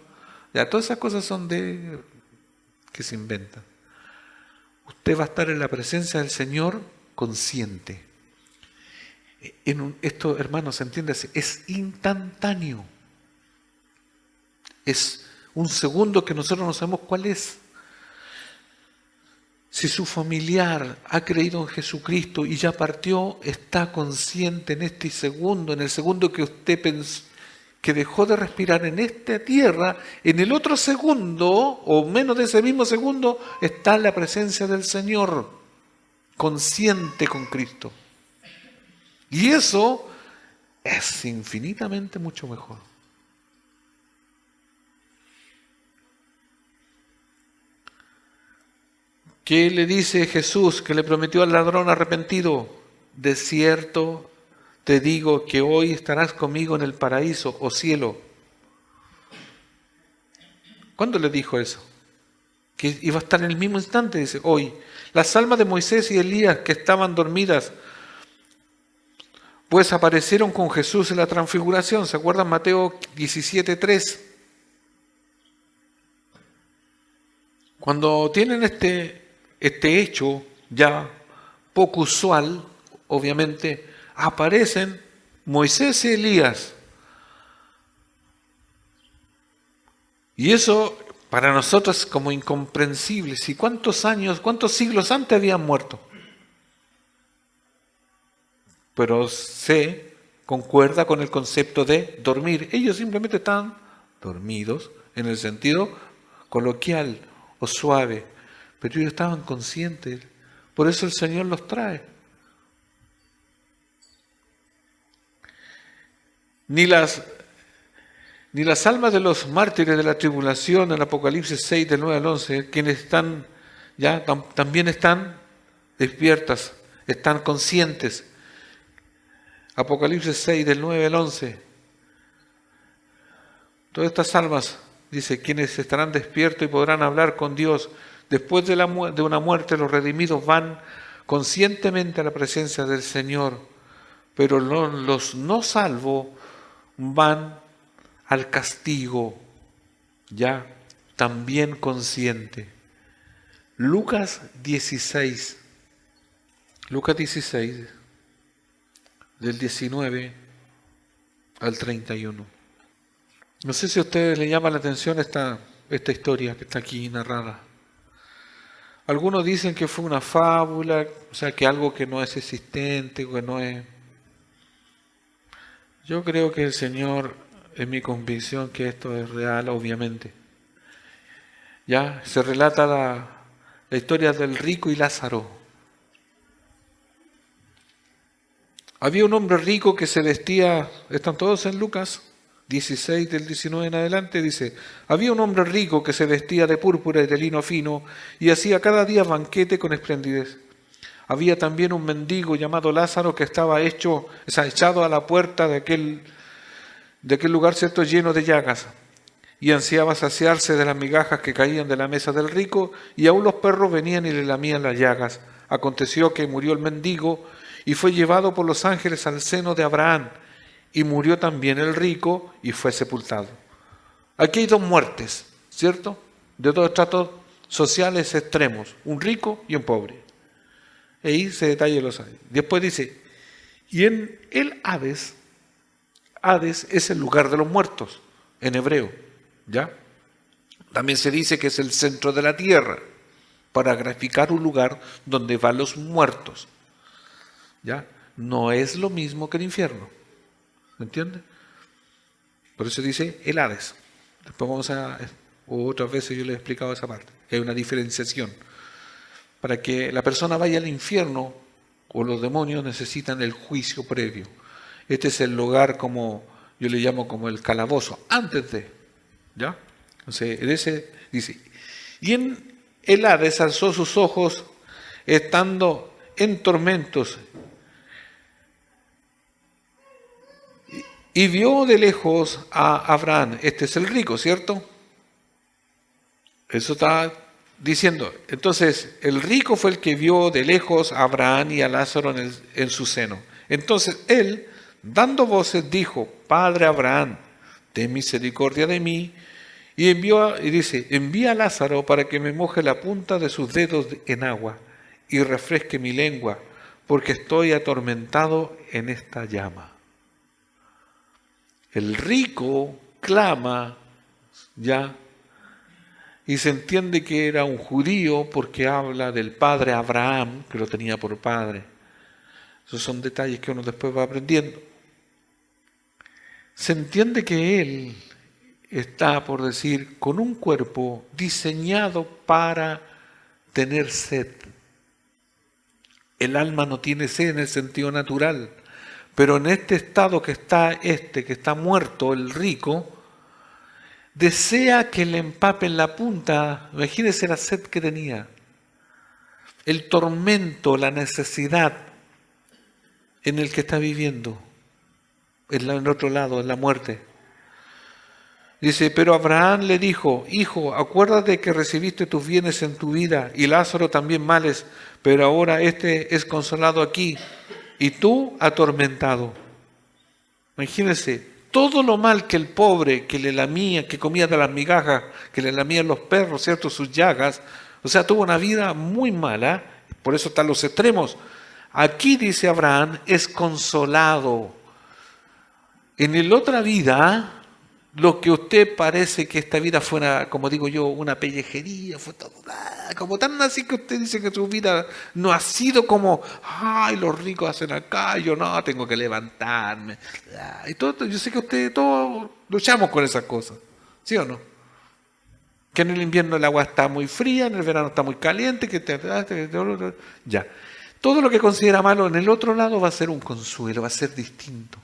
Ya, todas esas cosas son que se inventan. Usted va a estar en la presencia del Señor consciente. Esto, hermanos, entiéndase, es instantáneo. Es un segundo que nosotros no sabemos cuál es. Si su familiar ha creído en Jesucristo y ya partió, está consciente en este segundo, en el segundo que usted pensó, que dejó de respirar en esta tierra, en el otro segundo, o menos de ese mismo segundo, está la presencia del Señor, consciente con Cristo. Y eso es infinitamente mucho mejor. ¿Qué le dice Jesús que le prometió al ladrón arrepentido? De cierto te digo que hoy estarás conmigo en el paraíso o cielo. ¿Cuándo le dijo eso? Que iba a estar en el mismo instante, dice, hoy. Las almas de Moisés y Elías que estaban dormidas, pues aparecieron con Jesús en la transfiguración. ¿Se acuerdan Mateo 17:3? Cuando tienen este hecho ya poco usual, obviamente, aparecen Moisés y Elías. Y eso para nosotros es como incomprensible. ¿Y cuántos siglos antes habían muerto? Pero se concuerda con el concepto de dormir. Ellos simplemente estaban dormidos en el sentido coloquial o suave, pero ellos estaban conscientes. Por eso el Señor los trae. Ni las almas de los mártires de la tribulación, en Apocalipsis 6, del 9 al 11, quienes están ya también están despiertas, están conscientes. Apocalipsis 6, del 9 al 11. Todas estas almas, dice, quienes estarán despiertos y podrán hablar con Dios. Después de una muerte, los redimidos van conscientemente a la presencia del Señor, pero los no salvos van al castigo, ya también consciente. Lucas 16, del 19 al 31. No sé si a ustedes les llama la atención esta historia que está aquí narrada. Algunos dicen que fue una fábula, o sea, que algo que no es existente, que no es... Yo creo que el Señor, es mi convicción que esto es real, obviamente. Ya se relata la historia del rico y Lázaro. Había un hombre rico que se vestía, están todos en Lucas 16, del 19 en adelante, dice, había un hombre rico que se vestía de púrpura y de lino fino y hacía cada día banquete con esplendidez. Había también un mendigo llamado Lázaro que estaba echado a la puerta de aquel lugar, ¿cierto?, lleno de llagas, y ansiaba saciarse de las migajas que caían de la mesa del rico, y aún los perros venían y le lamían las llagas. Aconteció que murió el mendigo y fue llevado por los ángeles al seno de Abraham, y murió también el rico y fue sepultado. Aquí hay dos muertes, ¿cierto?, de dos estratos sociales extremos, un rico y un pobre. Ahí se detalla los años. Después dice, y en el Hades es el lugar de los muertos, en hebreo, ¿ya? También se dice que es el centro de la tierra, para graficar un lugar donde van los muertos, ¿ya? No es lo mismo que el infierno, ¿me entiende? Por eso dice el Hades. Después otras veces yo les he explicado esa parte, que hay una diferenciación. Para que la persona vaya al infierno, o los demonios necesitan el juicio previo. Este es el lugar, como yo le llamo, como el calabozo, antes de. ¿Ya? Entonces, en ese dice, y en el Hades alzó sus ojos estando en tormentos y vio de lejos a Abraham. Este es el rico, ¿cierto? Eso está diciendo. Entonces, el rico fue el que vio de lejos a Abraham y a Lázaro en su seno. Entonces, él, dando voces, dijo, Padre Abraham, ten misericordia de mí. Y dice, envía a Lázaro para que me moje la punta de sus dedos en agua y refresque mi lengua, porque estoy atormentado en esta llama. El rico clama ya, y se entiende que era un judío porque habla del padre Abraham, que lo tenía por padre. Esos son detalles que uno después va aprendiendo. Se entiende que él está, por decir, con un cuerpo diseñado para tener sed. El alma no tiene sed en el sentido natural, pero en este estado que está muerto, el rico, desea que le empapen la punta. Imagínense la sed que tenía, el tormento, la necesidad en el que está viviendo, en el otro lado, en la muerte. Dice, pero Abraham le dijo, hijo, acuérdate que recibiste tus bienes en tu vida y Lázaro también males, pero ahora este es consolado aquí y tú atormentado. Imagínense, todo lo mal que el pobre, que le lamía, que comía de las migajas, que le lamían los perros, ¿cierto? Sus llagas, o sea, tuvo una vida muy mala, por eso están los extremos. Aquí, dice Abraham, es consolado. En la otra vida, lo que usted parece que esta vida fuera, como digo yo, una pellejería, fue todo, como tan así que usted dice que su vida no ha sido como, ay, los ricos hacen acá, yo no, tengo que levantarme. Y todo, yo sé que ustedes todos luchamos con esas cosas, ¿sí o no? Que en el invierno el agua está muy fría, en el verano está muy caliente, ya. Todo lo que considera malo en el otro lado va a ser un consuelo, va a ser distinto.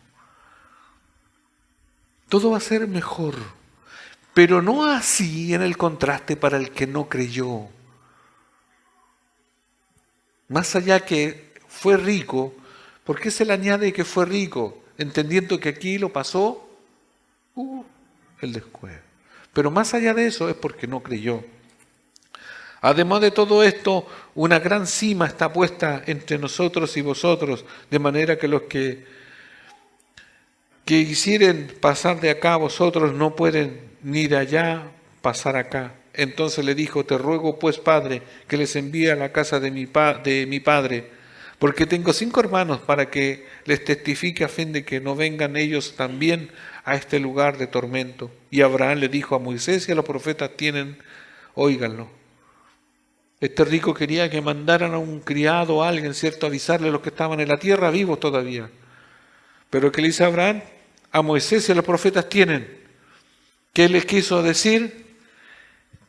Todo va a ser mejor, pero no así en el contraste para el que no creyó. Más allá que fue rico, ¿por qué se le añade que fue rico? Entendiendo que aquí lo pasó el después. Pero más allá de eso es porque no creyó. Además de todo esto, una gran cima está puesta entre nosotros y vosotros, de manera que los que quisieren pasar de acá, vosotros no pueden ni de allá pasar acá. Entonces le dijo, te ruego pues, Padre, que les envíe a la casa de mi padre, porque tengo 5 hermanos para que les testifique a fin de que no vengan ellos también a este lugar de tormento. Y Abraham le dijo a Moisés y a los profetas óiganlo. Este rico quería que mandaran a un criado o a alguien, ¿cierto?, a avisarle a los que estaban en la tierra vivos todavía. Pero ¿qué le dice Abraham? A Moisés y a los profetas tienen. ¿Qué les quiso decir?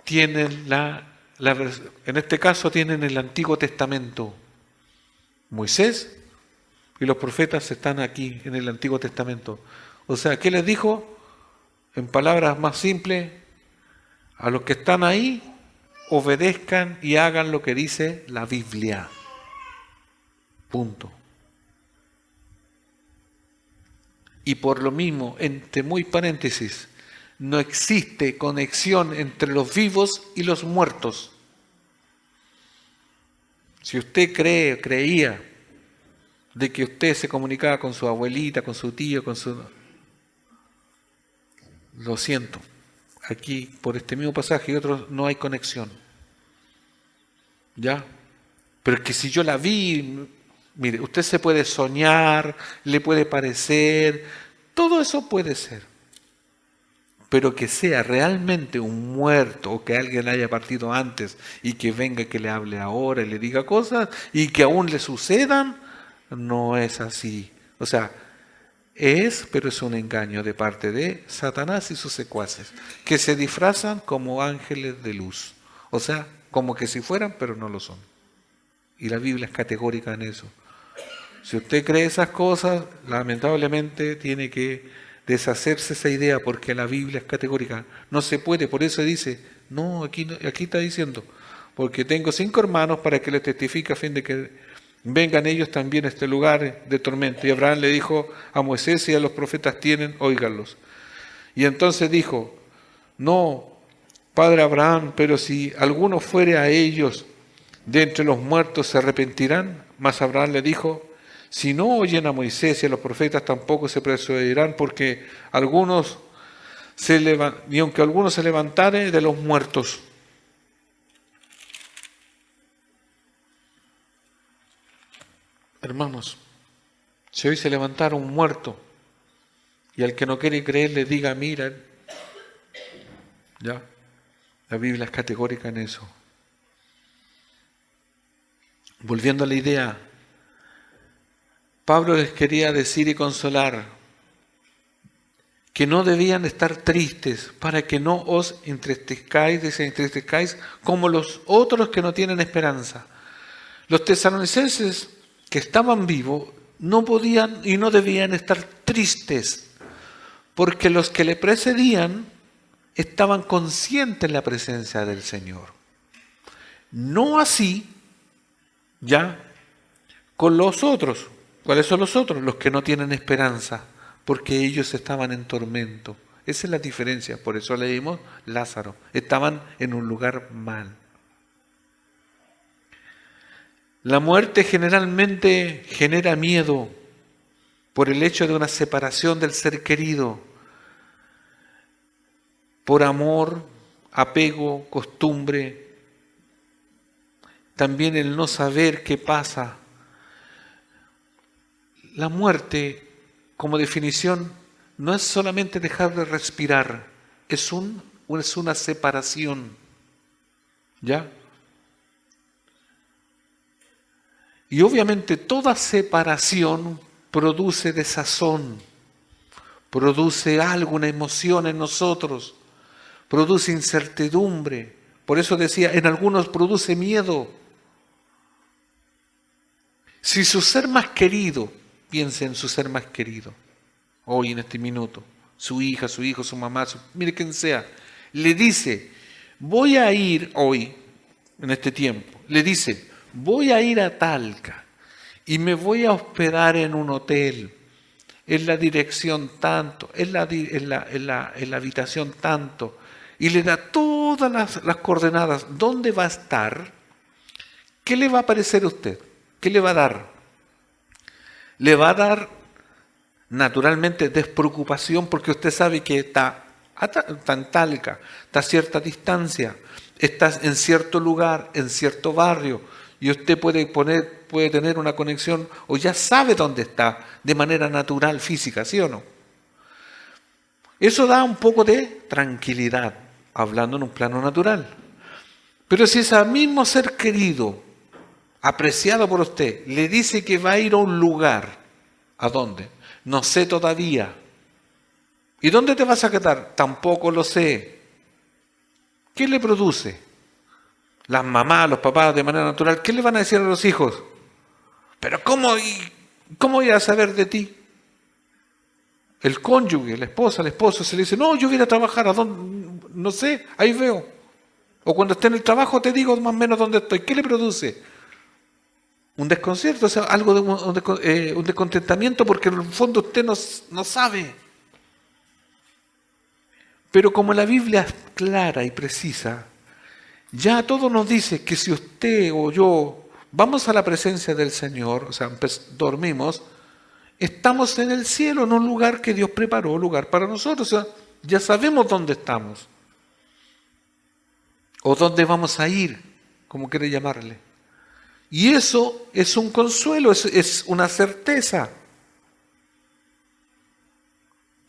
Tienen en este caso tienen el Antiguo Testamento. Moisés y los profetas están aquí en el Antiguo Testamento. O sea, ¿qué les dijo? En palabras más simples, a los que están ahí, obedezcan y hagan lo que dice la Biblia. Punto. Y por lo mismo, entre muy paréntesis, no existe conexión entre los vivos y los muertos. Si usted creía de que usted se comunicaba con su abuelita, con su tío, lo siento, aquí por este mismo pasaje y otros no hay conexión. ¿Ya? Pero es que si yo la vi, mire, usted se puede soñar, le puede parecer, todo eso puede ser. Pero que sea realmente un muerto o que alguien haya partido antes y que venga que le hable ahora y le diga cosas y que aún le sucedan, no es así. O sea, pero es un engaño de parte de Satanás y sus secuaces, que se disfrazan como ángeles de luz. O sea, como que si fueran, pero no lo son. Y la Biblia es categórica en eso. Si usted cree esas cosas, lamentablemente tiene que deshacerse esa idea porque la Biblia es categórica. No se puede, por eso dice, no, aquí está diciendo, porque tengo 5 hermanos para que les testifique a fin de que vengan ellos también a este lugar de tormento. Y Abraham le dijo a Moisés y a los profetas tienen, óiganlos. Y entonces dijo, no, padre Abraham, pero si alguno fuere a ellos de entre los muertos, ¿se arrepentirán? Mas Abraham le dijo, si no oyen a Moisés y a los profetas, tampoco se persuadirán, porque algunos ni aunque alguno se levantare de los muertos. Hermanos, si hoy se levantara un muerto y al que no quiere creer le diga, mira, ya, la Biblia es categórica en eso. Volviendo a la idea, Pablo les quería decir y consolar que no debían estar tristes para que no os entristezcáis como los otros que no tienen esperanza. Los tesalonicenses que estaban vivos no podían y no debían estar tristes porque los que le precedían estaban conscientes de la presencia del Señor. No así ya con los otros. ¿Cuáles son los otros? Los que no tienen esperanza, porque ellos estaban en tormento. Esa es la diferencia, por eso leímos Lázaro. Estaban en un lugar mal. La muerte generalmente genera miedo por el hecho de una separación del ser querido, por amor, apego, costumbre, también el no saber qué pasa. La muerte, como definición, no es solamente dejar de respirar, es una separación, ¿ya? Y obviamente toda separación produce desazón, produce algo, una emoción en nosotros, produce incertidumbre. Por eso decía, en algunos produce miedo. Si su ser más querido, piense en su ser más querido, hoy en este minuto, su hija, su hijo, su mamá, mire quien sea, le dice, voy a ir hoy, en este tiempo, le dice, voy a ir a Talca y me voy a hospedar en un hotel, en la dirección tanto, en la habitación tanto, y le da todas las coordenadas, ¿dónde va a estar? ¿Qué le va a parecer a usted? ¿Qué le va a dar? Le va a dar naturalmente despreocupación porque usted sabe que está en Talca, está a cierta distancia, está en cierto lugar, en cierto barrio, y usted puede tener una conexión o ya sabe dónde está de manera natural, física, ¿sí o no? Eso da un poco de tranquilidad, hablando en un plano natural. Pero si ese mismo ser querido, apreciado por usted, le dice que va a ir a un lugar, ¿a dónde? No sé todavía. ¿Y dónde te vas a quedar? Tampoco lo sé. ¿Qué le produce? Las mamás, los papás, de manera natural, ¿qué le van a decir a los hijos? ¿Pero cómo voy a saber de ti? El cónyuge, la esposa, el esposo, se le dice, no, yo voy a ir a trabajar, ¿a dónde? No sé, ahí veo. O cuando esté en el trabajo te digo más o menos dónde estoy. ¿Qué le produce? Un desconcierto, o sea, algo de un descontentamiento porque en el fondo usted no sabe. Pero como la Biblia es clara y precisa, ya todo nos dice que si usted o yo vamos a la presencia del Señor, o sea, dormimos, estamos en el cielo, en un lugar que Dios preparó, lugar para nosotros. O sea, ya sabemos dónde estamos. O dónde vamos a ir, como quiere llamarle. Y eso es un consuelo, es una certeza.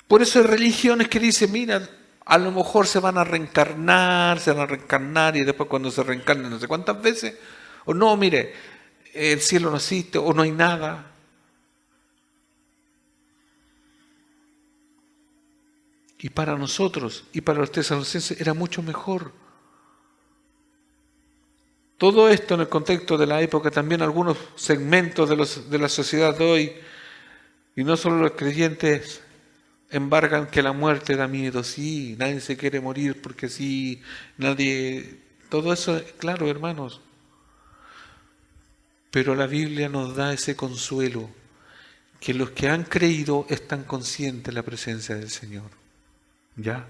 Por eso hay religiones que dicen, mira, a lo mejor se van a reencarnar y después cuando se reencarnen no sé cuántas veces, o no, mire, el cielo no existe o no hay nada. Y para nosotros y para los tesalonicenses era mucho mejor. Todo esto en el contexto de la época, también algunos segmentos de la sociedad de hoy, y no solo los creyentes, embargan que la muerte da miedo. Sí, nadie se quiere morir porque sí, nadie... Todo eso, claro, hermanos. Pero la Biblia nos da ese consuelo, que los que han creído están conscientes de la presencia del Señor. ¿Ya?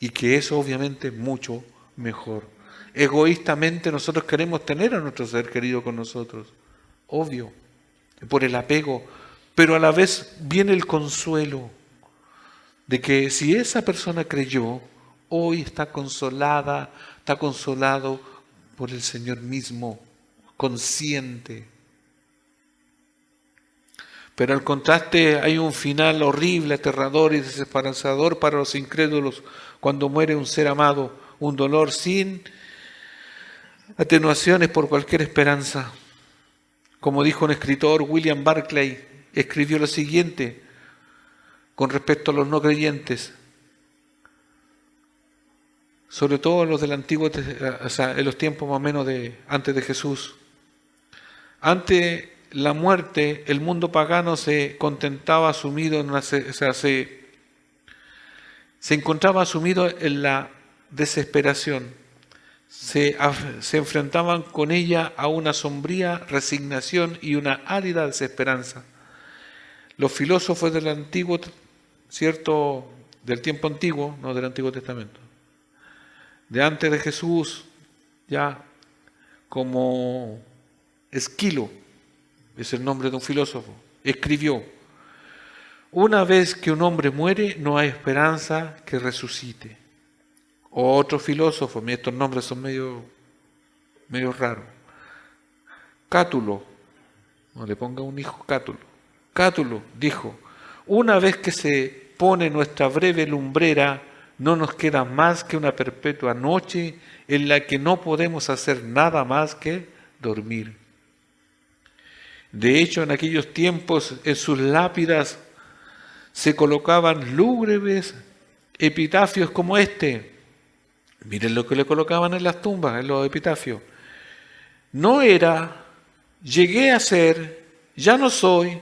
Y que eso obviamente es mucho mejor. Egoístamente nosotros queremos tener a nuestro ser querido con nosotros. Obvio. Por el apego. Pero a la vez viene el consuelo de que si esa persona creyó, hoy está consolada, está consolado por el Señor mismo, consciente. Pero al contraste hay un final horrible, aterrador y desesperanzador para los incrédulos cuando muere un ser amado, un dolor sin atenuaciones por cualquier esperanza. Como dijo un escritor, William Barclay, escribió lo siguiente con respecto a los no creyentes, sobre todo los del Antiguo, o sea, en los tiempos más o menos antes de Jesús. Ante la muerte, el mundo pagano se contentaba sumido en se encontraba sumido en la desesperación. Se enfrentaban con ella a una sombría resignación y una árida desesperanza. Los filósofos del antiguo, cierto, del tiempo antiguo, no del Antiguo Testamento, de antes de Jesús, ya como Esquilo, es el nombre de un filósofo, escribió: una vez que un hombre muere, no hay esperanza que resucite. O otro filósofo, estos nombres son medio raros, Cátulo, no le ponga un hijo Cátulo. Cátulo dijo: una vez que se pone nuestra breve lumbrera, no nos queda más que una perpetua noche en la que no podemos hacer nada más que dormir. De hecho, en aquellos tiempos, en sus lápidas se colocaban lúgubres epitafios como este. Miren lo que le colocaban en las tumbas, en los epitafios. No era, llegué a ser, ya no soy,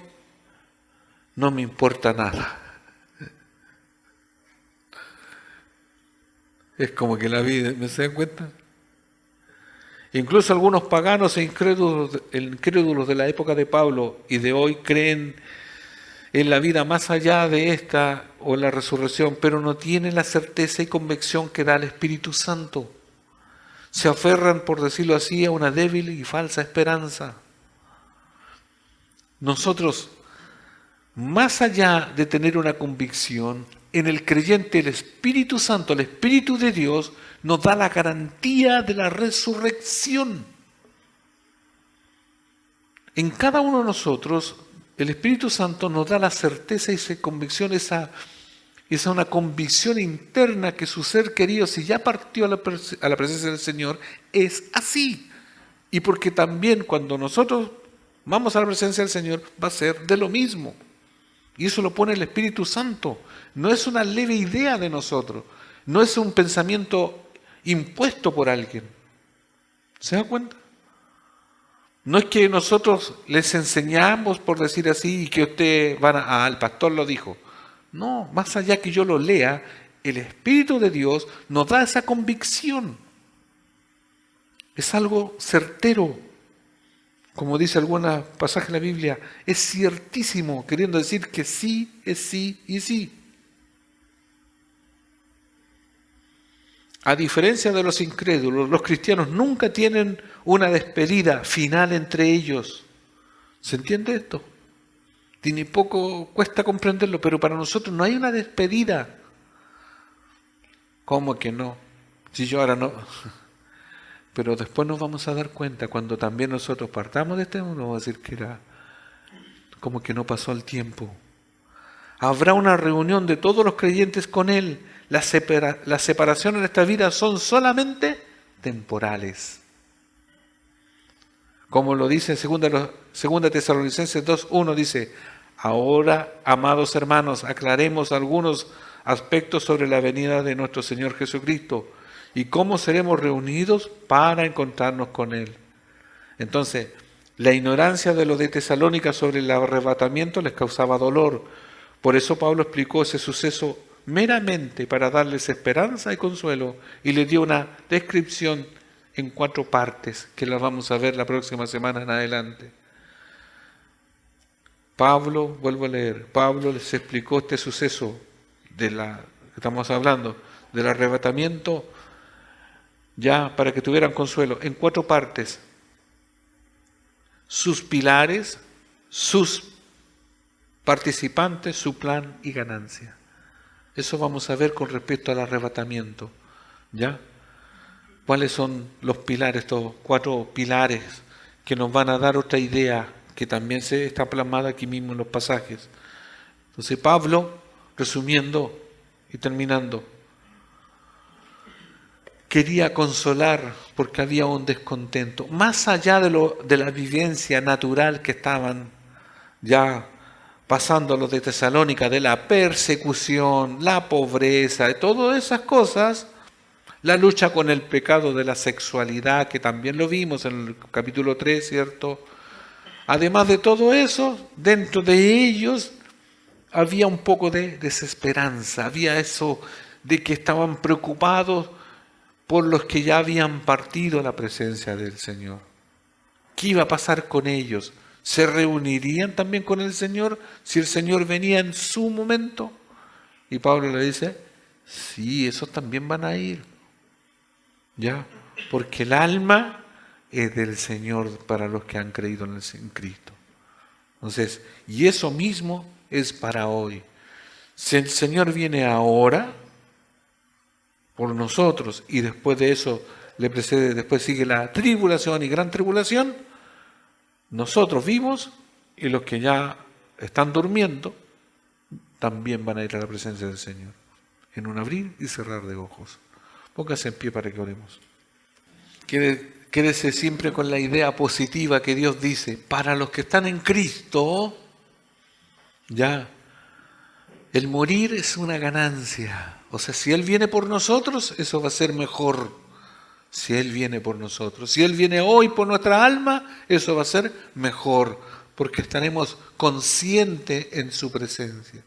no me importa nada. Es como que la vida, ¿me se dan cuenta? Incluso algunos paganos e incrédulos de la época de Pablo y de hoy creen en la vida más allá de esta o en la resurrección, pero no tienen la certeza y convicción que da el Espíritu Santo. Se aferran, por decirlo así, a una débil y falsa esperanza. Nosotros, más allá de tener una convicción, en el creyente el Espíritu Santo, el Espíritu de Dios, nos da la garantía de la resurrección. En cada uno de nosotros, el Espíritu Santo nos da la certeza y esa convicción, esa una convicción interna que su ser querido, si ya partió a la presencia del Señor, es así. Y porque también cuando nosotros vamos a la presencia del Señor, va a ser de lo mismo. Y eso lo pone el Espíritu Santo. No es una leve idea de nosotros. No es un pensamiento impuesto por alguien. ¿Se da cuenta? No es que nosotros les enseñamos, por decir así, y que ustedes van el pastor lo dijo. No, más allá que yo lo lea, el Espíritu de Dios nos da esa convicción. Es algo certero. Como dice alguna pasaje de la Biblia, es ciertísimo, queriendo decir que sí es sí y sí. A diferencia de los incrédulos, los cristianos nunca tienen una despedida final entre ellos. ¿Se entiende esto? Tiene poco, cuesta comprenderlo, pero para nosotros no hay una despedida. ¿Cómo que no? Si yo ahora no... Pero después nos vamos a dar cuenta, cuando también nosotros partamos de este mundo, vamos a decir que era como que no pasó el tiempo. Habrá una reunión de todos los creyentes con Él. Las separaciones en esta vida son solamente temporales. Como lo dice en 2 Tesalonicenses 2:1, dice: ahora, amados hermanos, aclaremos algunos aspectos sobre la venida de nuestro Señor Jesucristo y cómo seremos reunidos para encontrarnos con Él. Entonces, la ignorancia de los de Tesalónica sobre el arrebatamiento les causaba dolor, Por eso Pablo explicó ese suceso meramente para darles esperanza y consuelo y les dio una descripción en 4 partes que las vamos a ver la próxima semana en adelante. Pablo, vuelvo a leer, Pablo les explicó este suceso que estamos hablando, del arrebatamiento, ya para que tuvieran consuelo, en 4 partes. Sus pilares, sus participantes, su plan y ganancia. Eso vamos a ver con respecto al arrebatamiento, ¿ya? ¿Cuáles son los pilares, estos 4 pilares que nos van a dar otra idea que también se está plasmada aquí mismo en los pasajes? Entonces Pablo, resumiendo y terminando, quería consolar porque había un descontento, más allá de la vivencia natural que estaban ya pasando los de Tesalónica, de la persecución, la pobreza, de todas esas cosas. La lucha con el pecado de la sexualidad, que también lo vimos en el capítulo 3, ¿cierto? Además de todo eso, dentro de ellos había un poco de desesperanza, había eso de que estaban preocupados por los que ya habían partido a la presencia del Señor. ¿Qué iba a pasar con ellos? ¿Se reunirían también con el Señor si el Señor venía en su momento? Y Pablo le dice, sí, esos también van a ir. ¿Ya? Porque el alma es del Señor para los que han creído en Cristo. Entonces, y eso mismo es para hoy. Si el Señor viene ahora por nosotros y después de eso le precede, después sigue la tribulación y gran tribulación, nosotros vivos y los que ya están durmiendo también van a ir a la presencia del Señor en un abrir y cerrar de ojos. Póngase en pie para que oremos. Quédese siempre con la idea positiva que Dios dice, para los que están en Cristo, ya, el morir es una ganancia. O sea, si Él viene por nosotros, eso va a ser mejor. Si Él viene por nosotros. Si Él viene hoy por nuestra alma, eso va a ser mejor, porque estaremos conscientes en su presencia.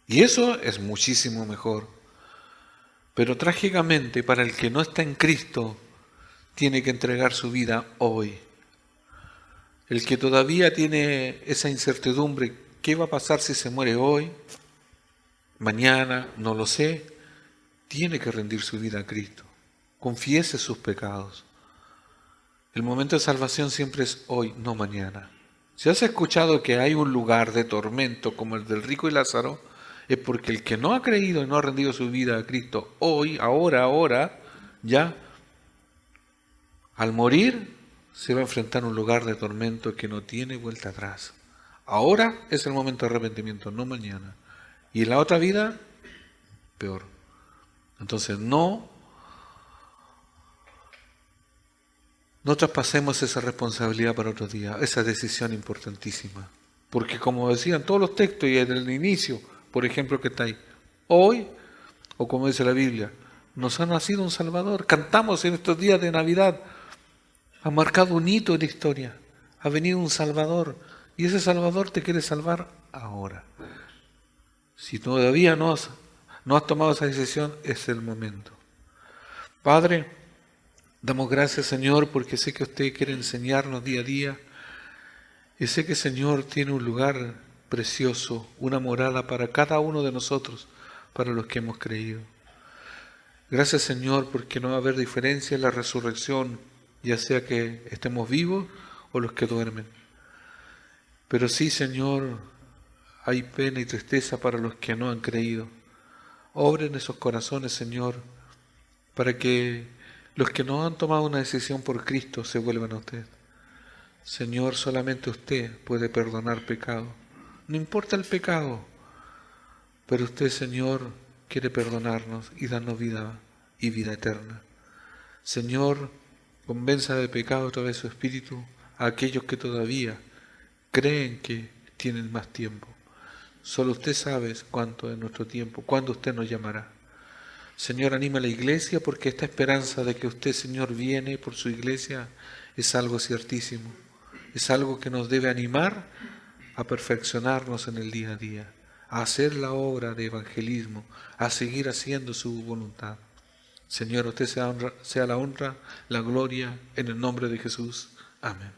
Y eso es muchísimo mejor. Pero trágicamente, para el que no está en Cristo, tiene que entregar su vida hoy. El que todavía tiene esa incertidumbre, ¿qué va a pasar si se muere hoy? Mañana, no lo sé. Tiene que rendir su vida a Cristo. Confiese sus pecados. El momento de salvación siempre es hoy, no mañana. Si has escuchado que hay un lugar de tormento como el del rico y Lázaro, es porque el que no ha creído y no ha rendido su vida a Cristo hoy, ahora, ya, al morir, se va a enfrentar a un lugar de tormento que no tiene vuelta atrás. Ahora es el momento de arrepentimiento, no mañana. Y en la otra vida, peor. Entonces no traspasemos esa responsabilidad para otro día, esa decisión importantísima. Porque como decían todos los textos y en el inicio, por ejemplo que está ahí, hoy, o como dice la Biblia, nos ha nacido un Salvador. Cantamos en estos días de Navidad, ha marcado un hito en la historia, ha venido un Salvador y ese Salvador te quiere salvar ahora. Si todavía no has tomado esa decisión, es el momento. Padre, damos gracias, Señor, porque sé que usted quiere enseñarnos día a día y sé que, Señor, tiene un lugar precioso, una morada para cada uno de nosotros, para los que hemos creído. Gracias, Señor, porque no va a haber diferencia en la resurrección, ya sea que estemos vivos o los que duermen. Pero sí, Señor, hay pena y tristeza para los que no han creído. Obra en esos corazones, Señor, para que los que no han tomado una decisión por Cristo se vuelvan a usted. Señor, solamente usted puede perdonar pecado. No importa el pecado, pero usted, Señor, quiere perdonarnos y darnos vida y vida eterna. Señor, convenza de pecado a través de su Espíritu a aquellos que todavía creen que tienen más tiempo. Solo usted sabe cuánto es nuestro tiempo, cuándo usted nos llamará. Señor, anima a la iglesia porque esta esperanza de que usted, Señor, viene por su iglesia es algo ciertísimo. Es algo que nos debe animar a perfeccionarnos en el día a día. a hacer la obra de evangelismo, a seguir haciendo su voluntad. Señor, a usted sea la honra, la gloria, en el nombre de Jesús. Amén.